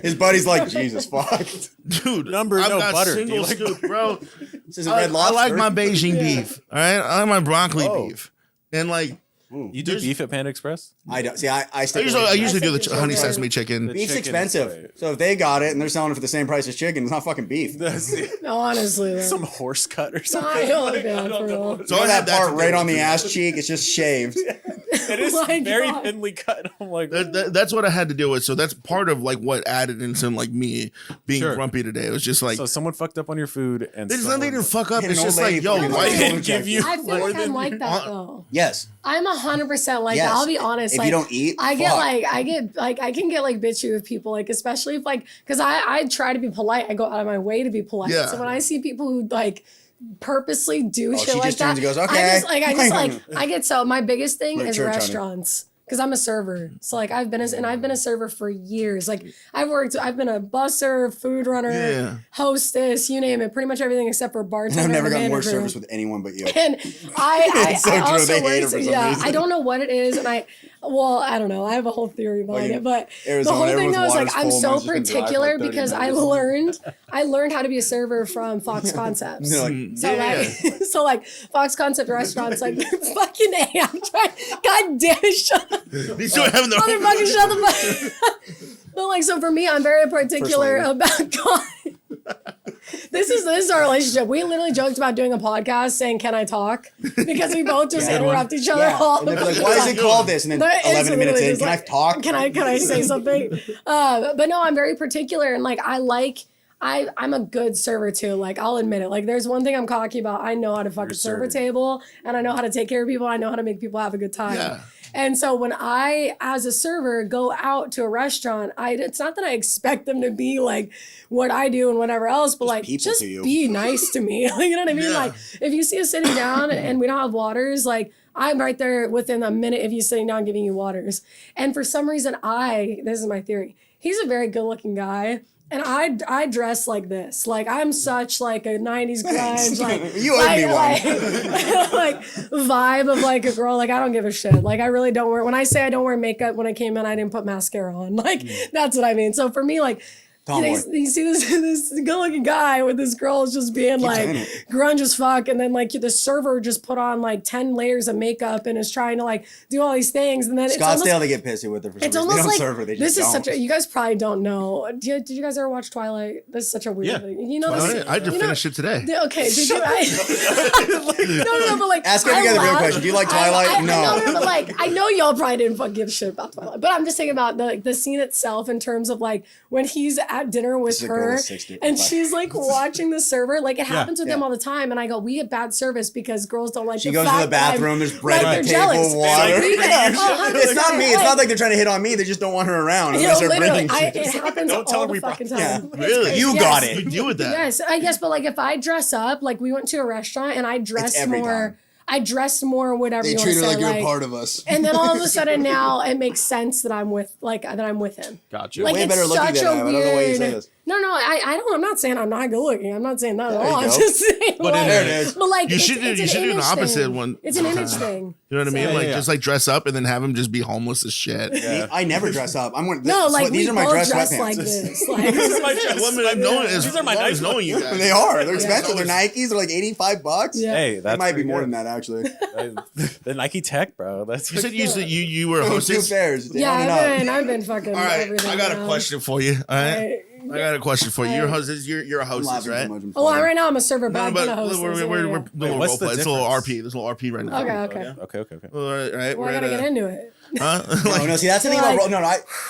His buddy's like, Jesus fuck. Dude, Number, I've no got butter. Do you single like scoop, bro. This is a I red lobster. like my Beijing beef. All right, I like my broccoli beef, and like You do beef at Panda Express? I don't see. I I stick usually, with I it. usually do the think honey it's sesame chicken. Beef's chicken is expensive. great. So if they got it and they're selling it for the same price as chicken, it's not fucking beef. No, honestly. Though. Some horse cut or I something. don't Like, like I that don't for know. real. So You know I had that part to right do on the it. ass cheek? It's just shaved. It is My very God. thinly cut. I'm like, That's what I had to deal with. So that's part of like what added into like me being Sure. grumpy today. It was just like so someone fucked up on your food and there's nothing to fuck up. Hit It's an just old like, lady yo, fucking why like- didn't give you I feel more like I'm than like that though. Yes. I'm 100% like Yes. that. I'll be honest. If like, you don't eat, I get fuck. I can get like bitchy with people, like especially if like, because I try to be polite. I go out of my way to be polite. Yeah. So when I see people who like purposely do Oh, shit she like just that, turns and goes, okay. I get so my biggest thing We're at is church, honey. restaurants. Because I'm a server, so like I've been a server for years. Like I've been a busser, food runner, Yeah. hostess, you name it, pretty much everything except for bartender. I've never and gotten worse manager. service with anyone but you. And I It's so true. also They hate worked, it for some yeah, reason. I don't know what it is, and I don't know. I have a whole theory behind Like it, but Arizona, the whole thing everyone's though is like water's I'm full, so mine's just been dry for, like, particular 30 because minutes. I learned how to be a server from Fox Concepts. They're like, So like, so like Fox Concept restaurants, like fucking A, I'm trying. God damn it, shut up, these two are having their motherfucker, shut the fuck. But like, so for me, I'm very particular lady. about God. This is our relationship. We literally joked about doing a podcast saying, "Can I talk?" Because we both just interrupt each other all And the they're like, time. why is it called this? And then It's 11 minutes literally in, just can I like, talk? Can I say something? But no, I'm very particular, and like I'm a good server too. Like I'll admit it. Like there's one thing I'm cocky about. I know how to fucking serve a table, and I know how to take care of people. I know how to make people have a good time. Yeah. And so when I, as a server, go out to a restaurant, it's not that I expect them to be like what I do and whatever else, but like just be nice to me. Like, you know what I mean? Yeah. Like if you see us sitting down and we don't have waters, like I'm right there within a minute of you sitting down giving you waters. And for some reason, this is my theory. He's a very good looking guy. And I dress like this. Like I'm such like a 90s grunge, like You owe me one. like vibe of like a girl. Like I don't give a shit. Like I really don't wear. When I say I don't wear makeup, when I came in, I didn't put mascara on. Like that's what I mean. So for me, like. You see this good-looking guy with this girl is just being like grunge as fuck, and then like the server just put on like 10 layers of makeup and is trying to like do all these things, and then Scottsdale, they get pissy with her for some reason. They don't serve her. They just this is such a. You guys probably don't know. Did you guys ever watch Twilight? This is such a weird thing. You know, I just finished it today. Okay, did you? No, but like ask every other real question. Do you like Twilight? No, but like I know y'all probably didn't fucking give a shit about Twilight, but I'm just thinking about the scene itself in terms of like when he's at dinner with her and she's like watching the server. Like it happens with them all the time, and I go, we get bad service because girls don't like. She goes to the bathroom. There's bread at the table, water. It's not me. It's not like they're trying to hit on me. They just don't want her around. You know, literally, it happens all the fucking time. Yeah. Really? You got it. You deal with that. Yes, I guess, but like if I dress up, like we went to a restaurant and I dressed more. I dress more, whatever you want to say. They treat her like you're a part of us. And then all of a sudden now it makes sense that I'm with him. Gotcha. Like, way better looking than I don't know why you say this. No, I don't. I'm not saying I'm not good looking. I'm not saying that at all. I'm go. just saying. But there it is. But like You should do the opposite one. It's an image thing. You know what I mean? Like just like dress up and then have him just be homeless as shit. Yeah. I never dress up. I'm wearing these are my dress dress sweatpants. like this. Like, These are my dress. These are my nice knowing you guys. They are. They're expensive. They're Nikes. They're like $85. Yeah. Hey, that It might be more than that actually. The Nike Tech, bro. That's You said you were a Two hostess. pairs. Yeah, I've been fucking. All right, everything I got a now. question for you. All right, I got a question for you. You're a hostess. You're a I'm hostess, laughing right? too much. I'm Oh, well, sorry. right now I'm a server, but No, I've but been a hostess. we're doing a what's role the play. It's a little difference? RP. There's a little RP right now. Okay. Okay. All right, Well, I gotta get into it. Huh? No, see, that's the thing about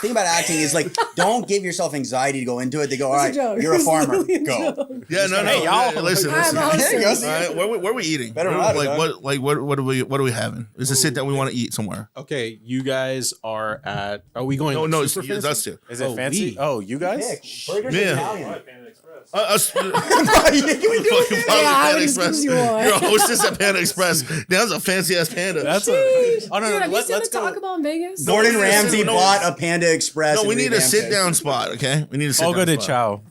thing about acting is like, don't give yourself anxiety to go into it. They go, all right, It's a joke. you're a It's farmer, literally a go. joke. Yeah, no. Hey, y'all. Listen. I'm a hostess. All right, where are we eating? Better What- ride it, like dog. what are we having? Is a sit that we want to eat somewhere? Okay, you guys are at. Are we going? No, it's super fancy? us two. Is it fancy? we. Oh, you guys? Burgers Yeah. Italian. Us. Can we do it? I would excuse you all. You're a hostess at Panda Express. That's a fancy ass panda. That's Sheesh. Oh no, Dude, no. have you seen Let's the go. Taco Bell in Vegas? Gordon Ramsay No. bought a Panda Express. No, we and need a revamped sit it. down spot. Okay, we need a sit I'll down go to spot. Chow.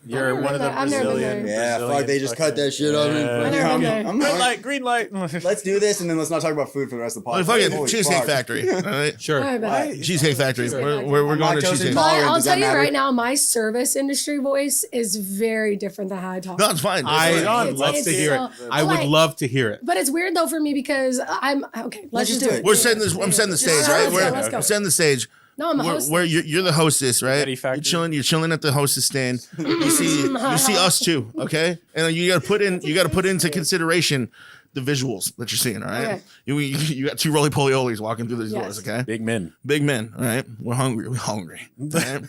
You're never one of been the there. I've never been Brazilian. there. Yeah, fuck, they just cut that shit up. I never been there. Green light, green light. Let's do this and then let's not talk about food for the rest of the Oh, podcast. fucking Holy Cheesecake fuck. Factory. All right. Sure. I bet. Cheesecake Factory. We're going to Lactose Cheesecake. But intolerant. I'll Does tell that you matter? right now, my service industry voice is very different than how I talk. No, it's fine. I It's would love it's to hear so- it. I would like- love to hear it. But it's weird though for me because I'm okay. Let's just do it. We're setting this. I'm setting the stage, right? Let's go. We're setting the stage. No, I'm a host. Where you're the hostess, right? Spaghetti factory. You're chilling at the hostess stand. You see us too, okay? And you got to put into consideration the visuals that you're seeing, all right? Okay. You got two roly-poly-olies walking through these doors, okay? Big men. Big men, all right? We're hungry. All right?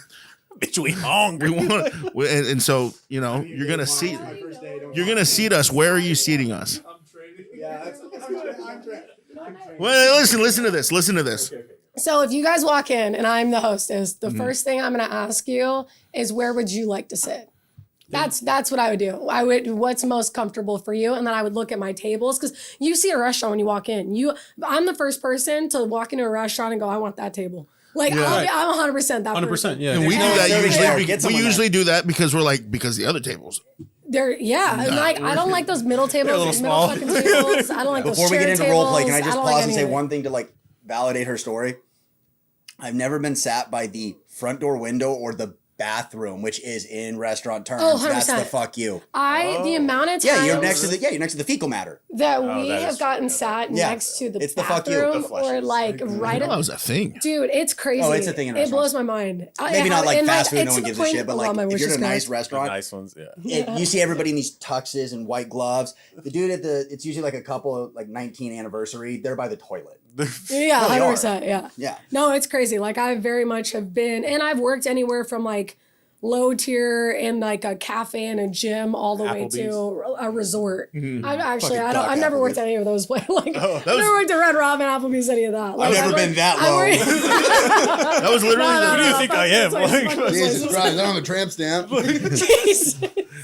Bitch, we hungry. And so, you're going to seat us. Where are you seating us? Well, listen to this. So if you guys walk in and I'm the hostess, Mm-hmm. the first thing I'm going to ask you is where would you like to sit? That's what I would do. What's most comfortable for you, and then I would look at my tables because you see a restaurant when you walk in. I'm the first person to walk into a restaurant and go, I want that table. Like I'm 100% that 100%. person. Yeah. And we do Yeah, that there we go. usually. Get We someone usually do that because the other tables. And like I don't like those middle tables, little those small. middle fucking tables. I don't like those Before we chair get into tables. role play, can I just don't like pause and any say of it. one thing to like validate her story? I've never been sat by the front door window or the bathroom, which is in restaurant terms. Oh, 100%. That's the fuck you. The amount of times You're next to the fecal matter. that we have gotten sat next to the it's the fuck you. bathroom or like right That was a thing. Dude, it's crazy. Oh, it's a thing in It blows my mind. Maybe not like fast food, no it's one to the gives a point- shit, but oh, like my if wish you're is in a nice correct. restaurant, Nice ones, yeah. you see everybody in these tuxes and white gloves. The dude it's usually like a couple of like 19th anniversary. They're by the toilet. Yeah, Really 100%. Yeah. Yeah. No, it's crazy. Like I very much have been, and I've worked anywhere from like low tier in like a cafe and a gym all the way to a resort. I've never worked at any of those places. Like I've never worked at Red Robin, Applebee's, any of that. Like, I've never been that low. That was literally. Who do you think I am? Like, Jesus Christ, I'm on the tramp stamp.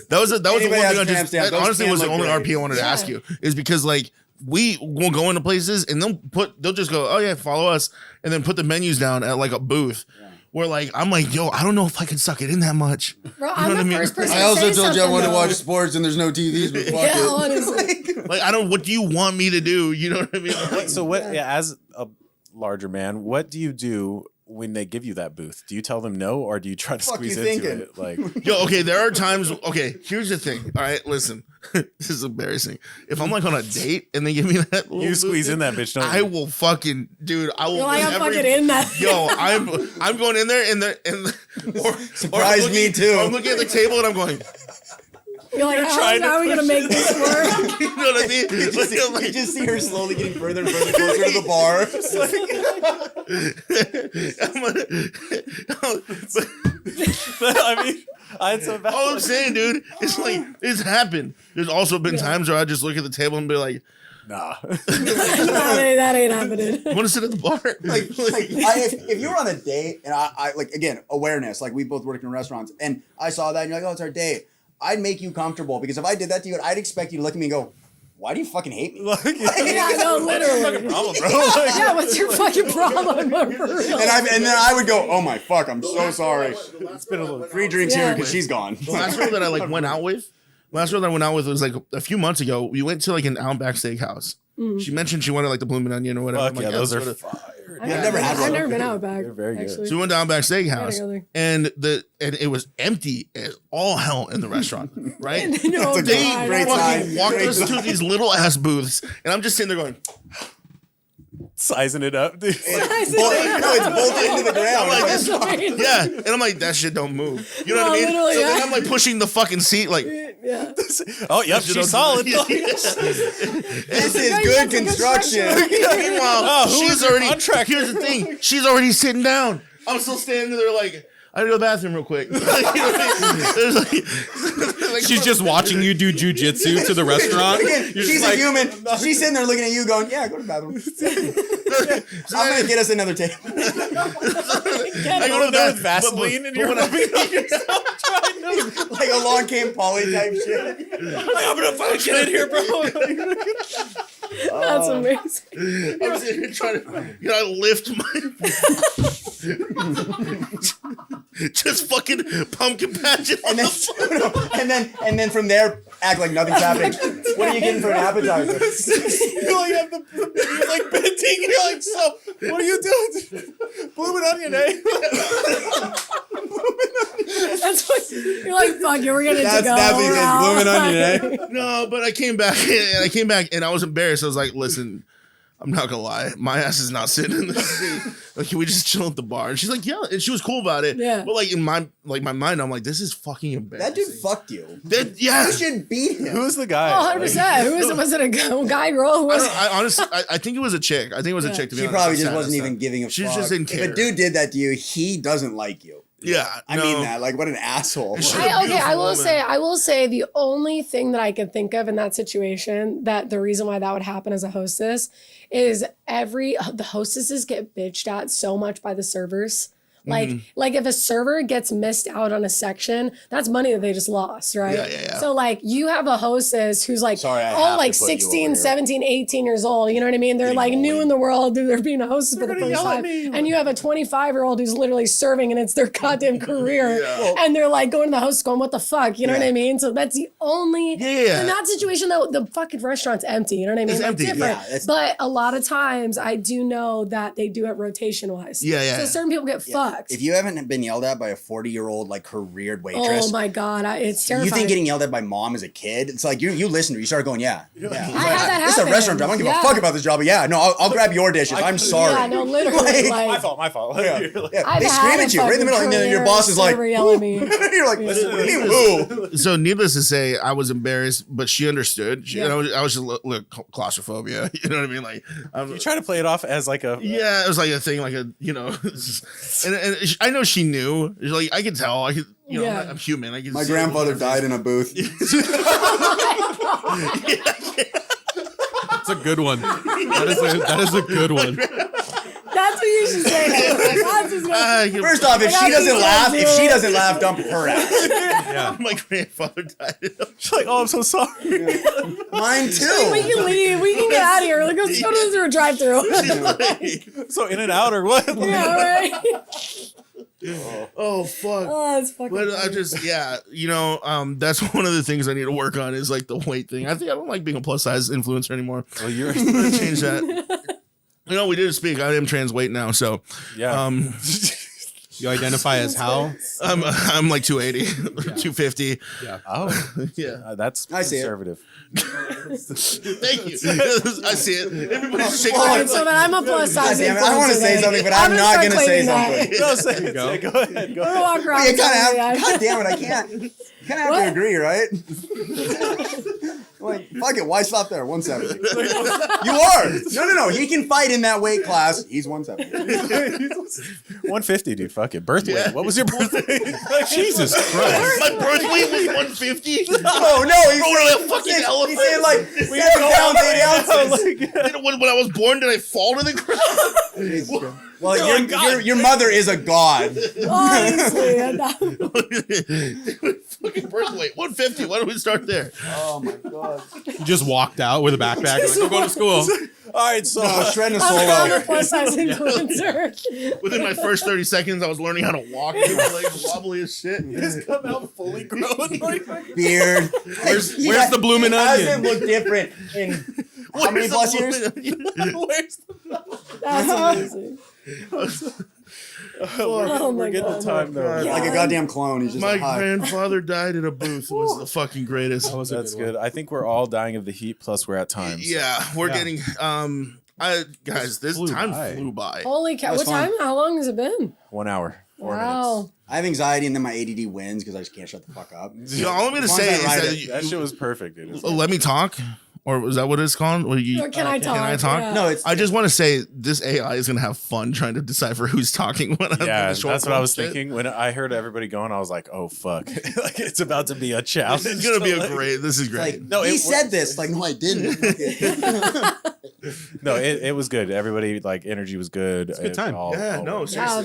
That was the one thing Anybody has I a tramp just stamp, those honestly can was the look only great. RP I wanted to ask you is because like we will go into places and they'll just go, oh yeah, follow us, and then put the menus down at like a booth. Where like I'm like, yo, I don't know if I can suck it in that much. Bro, I'm the first person I to also say told you I something, wanted to though. watch sports and there's no TVs, but fuck Yeah, it. honestly. Like I don't. What do you want me to do? You know what I mean? Like, so what? Yeah, as a larger man, what do you do when they give you that booth? Do you tell them no, or do you try to Fuck squeeze you into thinking? it? Like, yo, okay, there are times. Okay, here's the thing. All right, listen. This is embarrassing. If I'm like on a date and they give me that, you squeeze in that bitch, don't I you? will fucking, dude. I will. You're like, I'm fucking in that. Yo, I'm going in there Surprise I'm me looking- too. or I'm looking at the table and I'm going. You're like, how are we going to make this work? You know what I mean? You just see her slowly getting further and further closer to the bar. I mean, it's so bad. All I'm saying, dude, it's like it's happened. There's also been times where I just look at the table and be like, Nah. that ain't happening. "I want to sit at the bar." If you were on a date and I like again awareness, like we both work in restaurants, and I saw that and you're like, oh, it's our date. I'd make you comfortable because if I did that to you, I'd expect you to look at me and go, why do you fucking hate me? Yeah, no, literally. Problem, bro. Yeah, what's your fucking problem? For real. And then I would go, oh my fuck, I'm so sorry. It's been a little. Free drinks here because she's gone. The last girl that I like went out with. Last girl that I went out with was like a few months ago. We went to like an Outback Steakhouse. She mentioned she wanted like the Bloomin' Onion or whatever. Fuck I'm like, yeah, those are let's go to- fire. I've never had one. I've never been out back. They're very good. actually. So we went to Outback Gotta Steakhouse, go there. and it was empty as all hell in the restaurant, right? No, That's a They God, great I- time. fucking walked us to these little ass booths, and I'm just sitting there going, Sizing it up, dude. It's bolted into the ground. I'm like, That's amazing. yeah, and I'm like, that shit don't move. You know No, what I mean? literally, So yeah. then I'm like pushing the fucking seat, like, Yeah. Oh, yep, she's solid. This is good construction. Meanwhile, Oh, who she's is your already. contractor? Here's the thing: she's already sitting down. I'm still standing there, like I gotta go to the bathroom real quick. Like, you know what I mean? There's like She's just watching you do jujitsu to the restaurant. Again, You're she's just a like, human. She's sitting there looking at you going, yeah, go to the bathroom. I'm going to get us another table. I go to the There with bathroom, Vaseline and you're rubbing on yourself, trying to. Like along came Polly type shit. I'm gonna fucking get in here, bro. That's amazing. I'm sitting here trying to, lift my, just fucking pumpkin patch it. And then from there, act like nothing's happening. What are you getting for an appetizer? You like have you're like bending. You're like, so what are you doing? Bloomin' onion, eh? That's what you're like. Fuck it, we're gonna That's go. what he said, around. blooming onion, eh? No, but I came back and I was embarrassed. I was like, listen, I'm not gonna lie, my ass is not sitting in the seat. Like, can we just chill at the bar? And she's like, yeah, and she was cool about it. Yeah. But like in my mind, I'm like, this is fucking embarrassing. That dude fucked you. Yeah. You should beat him. Who's the guy? Oh, 100%. Who was it? Was it a guy, girl? Who was it? I honestly, I think it was a chick. I think it was a chick. To be She honest, probably I'm just sad, wasn't I'm even sad. giving a She fuck. just didn't care. If a dude did that to you, he doesn't like you. Yeah, I mean that. Like, what an asshole. I will say the only thing that I can think of in that situation, that the reason why that would happen as a hostess is the hostesses get bitched at so much by the servers. Like if a server gets missed out on a section, that's money that they just lost, right? Yeah. So like you have a hostess who's like, Sorry, I oh, have like to put you over 16, here. 17, 18 years old. You know what I mean? They're like new in the world. They're being a hostess for the first yell at time. me. And you have a 25-year-old who's literally serving and it's their goddamn career. And they're like going to the host going, what the fuck? You know what I mean? So that's the only, Yeah. in that situation though, the fucking restaurant's empty. You know what I mean? It's empty, different. yeah, But a lot of times I do know that they do it rotation wise. Yeah. So certain people get fucked. sucked. If you haven't been yelled at by a 40-year-old like careered waitress, oh my god, it's terrifying. You think getting yelled at by mom as a kid? It's like you listen to her, you start going, yeah. I had that This is a happen. restaurant job. I don't give a fuck about this job, but yeah, no, I'll grab your dishes. I'm sorry. Yeah, no, literally. My fault. Yeah. I've They had scream a at you right in the middle, and then your boss is like, yell at me. you're like, who? So needless to say, I was embarrassed, but she understood. I was just look claustrophobia. You know what I mean? Like, You try to play it off as like a yeah, it was like a thing, like a and I know she knew. Like I could tell. I could, I'm human. I could. My see grandfather died in a booth. That's a good one. That is a good one. That's what you should say. First off, if she doesn't laugh, dump her ass. Yeah. My grandfather died. She's like, oh, I'm so sorry. Mine too. We can leave. We can get out of here. Let's go to the drive-through. So in and out or what? Yeah, right. Oh fuck. Oh, that's fucking. But I just that's one of the things I need to work on is like the weight thing. I think I don't like being a plus size influencer anymore. Well, you're I'm gonna change that. We did speak. I am trans weight now, so yeah. You identify as how? I'm like 280, 250. Yeah. Oh, Yeah. That's I see it. conservative. Thank you. I see it. Everybody's shaking. Alright, so then I'm a plus size. Damn it, I want to say something, but I'm not going to say something. No, say, go ahead. Go I'm gonna walk around. You kind of saying have, that. God damn it, I can't. You kind of have to agree, right? Like, fuck it, why stop there? 170. You are. No. He can fight in that weight class. He's 170. 150, dude. Fuck it. Birth weight. What was your birth weight? Jesus Christ. My birth weight was 150. Oh, no. He's Rolling a fucking He's elephant. saying like 7 pounds, 8 ounces. When I was born, did I fall to the ground? Well, your mother is a god. Honestly, Fucking birth weight, 150. Why don't we start there? Oh my god. You just walked out with a backpack. Like, go to school. All right, so Shredding a I'm solo. a plus size influencer. Within my first 30 seconds, I was learning how to walk. My legs wobbly as shit. just come out fully grown. Beard. Where's the blooming He onion? doesn't look different in how many plus years? Where's That's amazing. Oh we're my getting the god. time though. Like a goddamn clone. He's just My like, hi. grandfather died in a booth. Was the fucking greatest. That's good. I think we're all dying of the heat. Plus, we're at times. Yeah, we're getting. Guys, this Flew time by. flew by. Holy cow! That was What time? How long has it been? 1 hour. 4 minutes. Wow. I have anxiety and then my ADD wins because I just can't shut the fuck up. All I'm gonna As long say as is I ride that it. That shit was perfect, dude. let me talk, or is that what it's called? Or Can I talk? Can I talk? Yeah. No, it's I just want to say this AI is gonna have fun trying to decipher who's talking when I'm Yeah, in the short that's what I was form shit. thinking when I heard everybody going. I was like, "Oh fuck!" Like it's about to be a challenge. It's gonna be a Like, great. This is great. like, No, he it said works. this. Like, no, I didn't. No, it was good. Everybody like energy was good. It's a good time. Yeah, no, Yeah, seriously.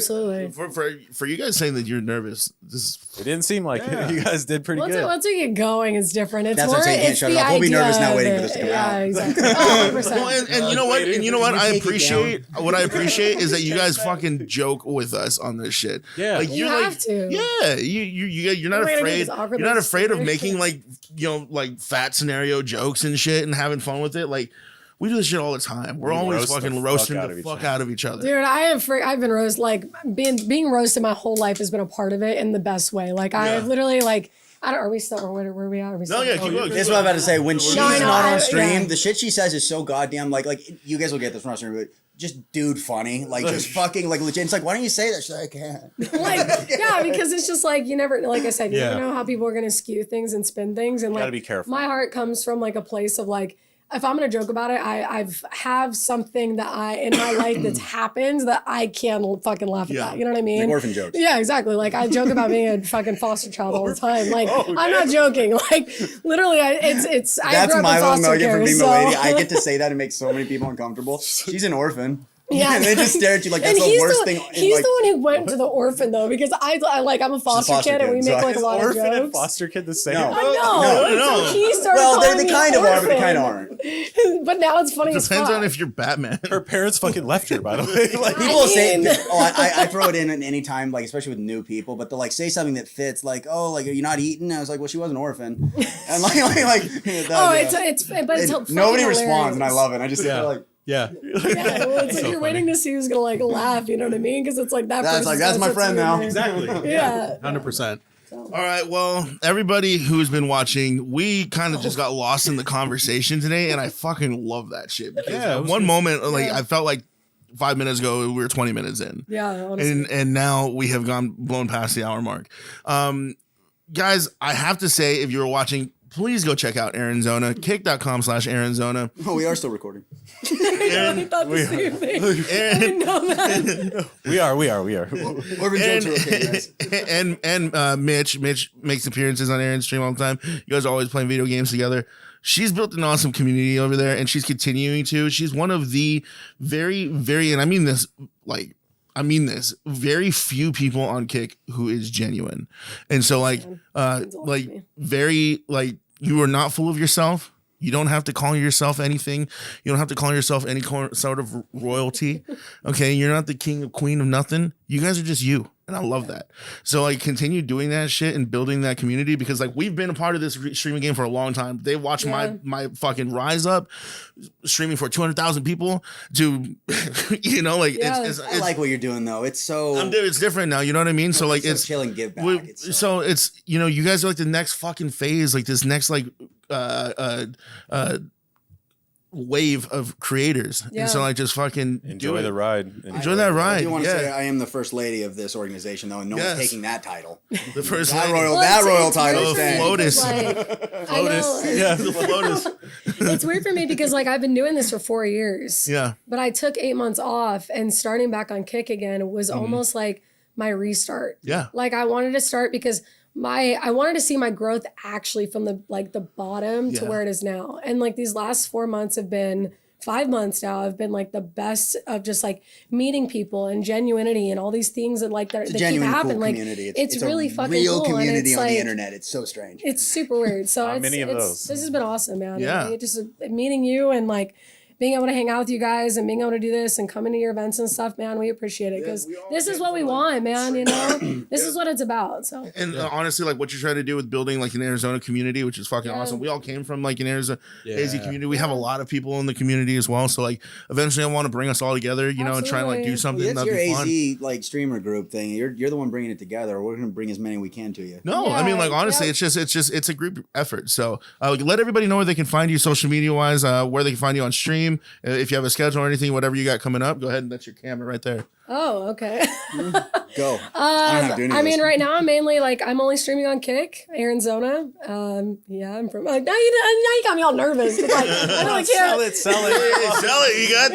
absolutely. For you guys saying that you're nervous, this It didn't seem like it. You guys did pretty good. Once we get going, it's different. It's That's more. what I'm saying, you can't It's shut the it off. We'll be idea nervous now of waiting it. for this to come Yeah, out. exactly. Oh, 100%. well, and you know what? And you know what? Can I you take it appreciate what I appreciate is that you guys fucking joke with us on this shit. Yeah. like You you're have like, to. yeah, you're not Wait, I think afraid. it's awkward, You're not like, afraid of serious. making like like fat scenario jokes and shit and having fun with it. Like we do this shit all the time. We're We always roast the fucking fuck roasting out the of each fuck other. out of each other. Dude, I've been roasted. Like being roasted my whole life has been a part of it in the best way. Like I literally like. I don't. Are we still? Or where are we at? Are we still? No, yeah, keep going. That's what I'm about to say. When she's No, I know, not I- on stream, yeah. the shit she says is so goddamn like you guys will get this from on stream, but just dude funny, like just fucking like legit. It's like, why don't you say that? She's like, I can't. Like, yeah, because it's just like you never, like I said, you Yeah. never know how people are gonna skew things and spin things, and like Gotta be careful. my heart comes from like a place of like. If I'm gonna joke about it, I've have something that I in my life that's happened that I can fucking laugh at Yeah. that. You know what I mean? Like orphan jokes. Yeah, exactly. Like I joke about being a fucking foster child all the time. Like I'm not joking. Like literally, it's. I That's grew up my in little foster nugget care, for being so. the lady. I get to say that and make so many people uncomfortable. She's an orphan. Yeah. And they just stare at you like that's And the worst thing. He's like, the one who went to the orphan though, because I'm a foster foster kid and we kid, make so- like a lot of Orphan and jokes. foster kid the same. No. I know. No. So he started well, calling they me kind of are, but they orphan. kind of aren't. But now it's funny as Depends fuck. on if you're Batman. Her parents fucking left her, by the way. Like, People will say, mean- I throw it in at any time, like especially with new people, but they'll like say something that fits, like, oh, like are you not eating? I was like, well, she was an orphan, and like Oh, it's fucking nobody hilarious. responds, and I love it. I just Yeah. feel like. Yeah. Yeah, well, it's like you're waiting to see who's gonna like laugh. You know what I mean? Because it's like that's my friend now. Exactly. Yeah. 100%. All right, well, everybody who's been watching, we kind of just got lost in the conversation today, and I fucking love that shit. Because Yeah, it at was one good. moment, like I felt like 5 minutes ago we were 20 minutes in. Yeah, honestly. And now we have blown past the hour mark. Guys, I have to say, if you're watching, please go check out Erinzona, kick.com/Erinzona. Oh, we are still recording. I thought the same thing. I didn't know that. We are. Orphan jokes are okay, guys. And Mitch makes appearances on Erin's stream all the time. You guys are always playing video games together. She's built an awesome community over there, and she's continuing to. She's one of the very, very, and I mean this, very few people on Kick who is genuine. And so very, you are not full of yourself. You don't have to call yourself anything. You don't have to call yourself any sort of royalty. Okay. You're not the king or queen of nothing. You guys are just you. And I love that. So like continue doing that shit and building that community, because like we've been a part of this streaming game for a long time. They watched my fucking rise up streaming for 200,000 people to, it's I like what you're doing though. It's so it's different now. You know what I mean? So like it's chill and give back. So it's, you guys are like the next fucking phase, like this next like wave of creators. And so like just fucking enjoy the ride. Enjoy that ride. I do want to say I am the first lady of this organization though, and no one's taking that title. The first that lady. royal title. Flotus. The Flotus. It's weird for me because like I've been doing this for 4 years. Yeah. But I took 8 months off, and starting back on Kick again was almost like my restart. Yeah. Like I wanted to start because I wanted to see my growth actually from the bottom to where it is now. And like these last 4 months have been 5 months now have been like the best of just like meeting people and genuinity and all these things that like that keep happening. Cool like community. it's really fucking real cool. community and on like, the internet. It's so strange. It's super weird. So How many of those? This has been awesome, man. Yeah. Like, just meeting you and like being able to hang out with you guys and being able to do this and coming to your events and stuff, man, we appreciate it because this is what we want, man. This is what it's about. So and honestly, like what you're trying to do with building like an Arizona community, which is fucking awesome. We all came from like an Arizona AZ community. We have a lot of people in the community as well. So like eventually, I want to bring us all together, and try and like do something. That's that'd your be AZ fun. like streamer group thing. You're the one bringing it together. We're gonna bring as many we can to you. No, I mean like honestly, it's a group effort. So let everybody know where they can find you social media wise, where they can find you on stream. If you have a schedule or anything, whatever you got coming up, go ahead and that's your camera right there. Oh, okay. Go. I don't have to do any of I mean, this. right now I'm mainly like I'm only streaming on Kick, Erinzona. I'm from. Now you got me all nervous. Like, I really can't. Sell it. You got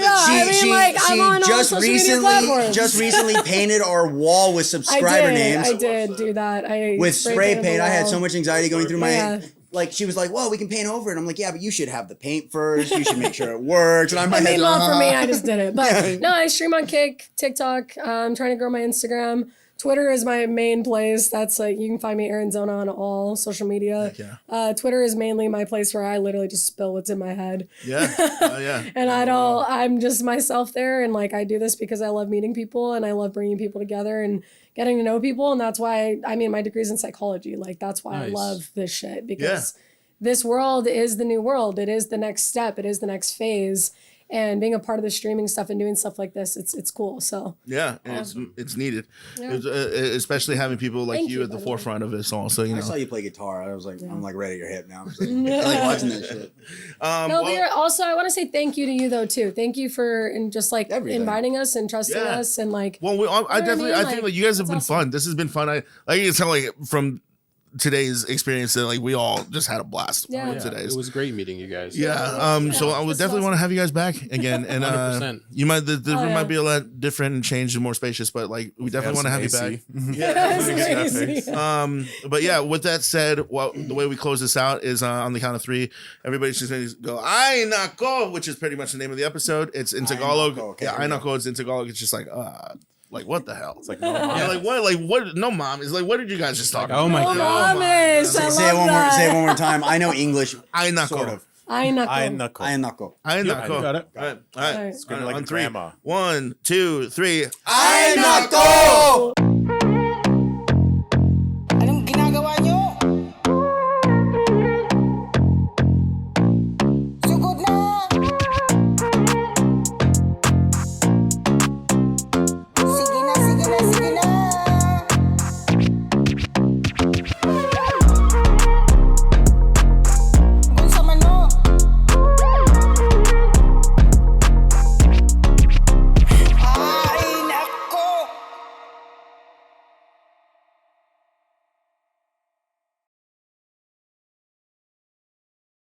I'm on all social media platforms. just recently painted our wall with subscriber names. I did do that. With spray paint. the I had wall. so much anxiety going through my. Yeah. Like she was like, "Well, we can paint over it." I'm like, "Yeah, but you should have the paint first. You should make sure it works." And I'm like, for me, I just did it. But no, I stream on Kick, TikTok. I'm trying to grow my Instagram. Twitter is my main place. That's like you can find me Erinzona on all social media. Twitter is mainly my place where I literally just spill what's in my head. And I'm just myself there, and like I do this because I love meeting people and I love bringing people together and getting to know people, and that's why my degree's in psychology. Like that's why I love this shit, because this world is the new world. It is the next step. It is the next phase. And being a part of the streaming stuff and doing stuff like this, it's cool. So and it's needed, especially having people like you at the forefront of this. Also, I saw you play guitar. I was like, I'm like right at your hip now. I like watching that shit. Also, I want to say thank you to you though too. Thank you for inviting us and trusting us and like. Well, I think like you guys have been fun. This has been fun. I can tell like from today's experience that like we all just had a blast today's. It was great meeting you guys. So I would definitely want to have you guys back again, and 100%. You might the room might be a lot different and changed and more spacious, but like we definitely want to have you back. But yeah, with that said, the way we close this out is on the count of 3. Everybody's just gonna go "Ay Nako," which is pretty much the name of the episode. It's in Tagalog. Ay Nako is in Tagalog. It's just like what the hell? It's like no mom. Like what? No mom. It's like what did you guys just talk about? Oh my god! Say it one more time. I know English. Ay Nako. Sort of. Ay Nako. Ay Nako. Ay Nako. Got it. All right. Screaming like On a 3. grandma. 1, 2, 3. Ay Nako.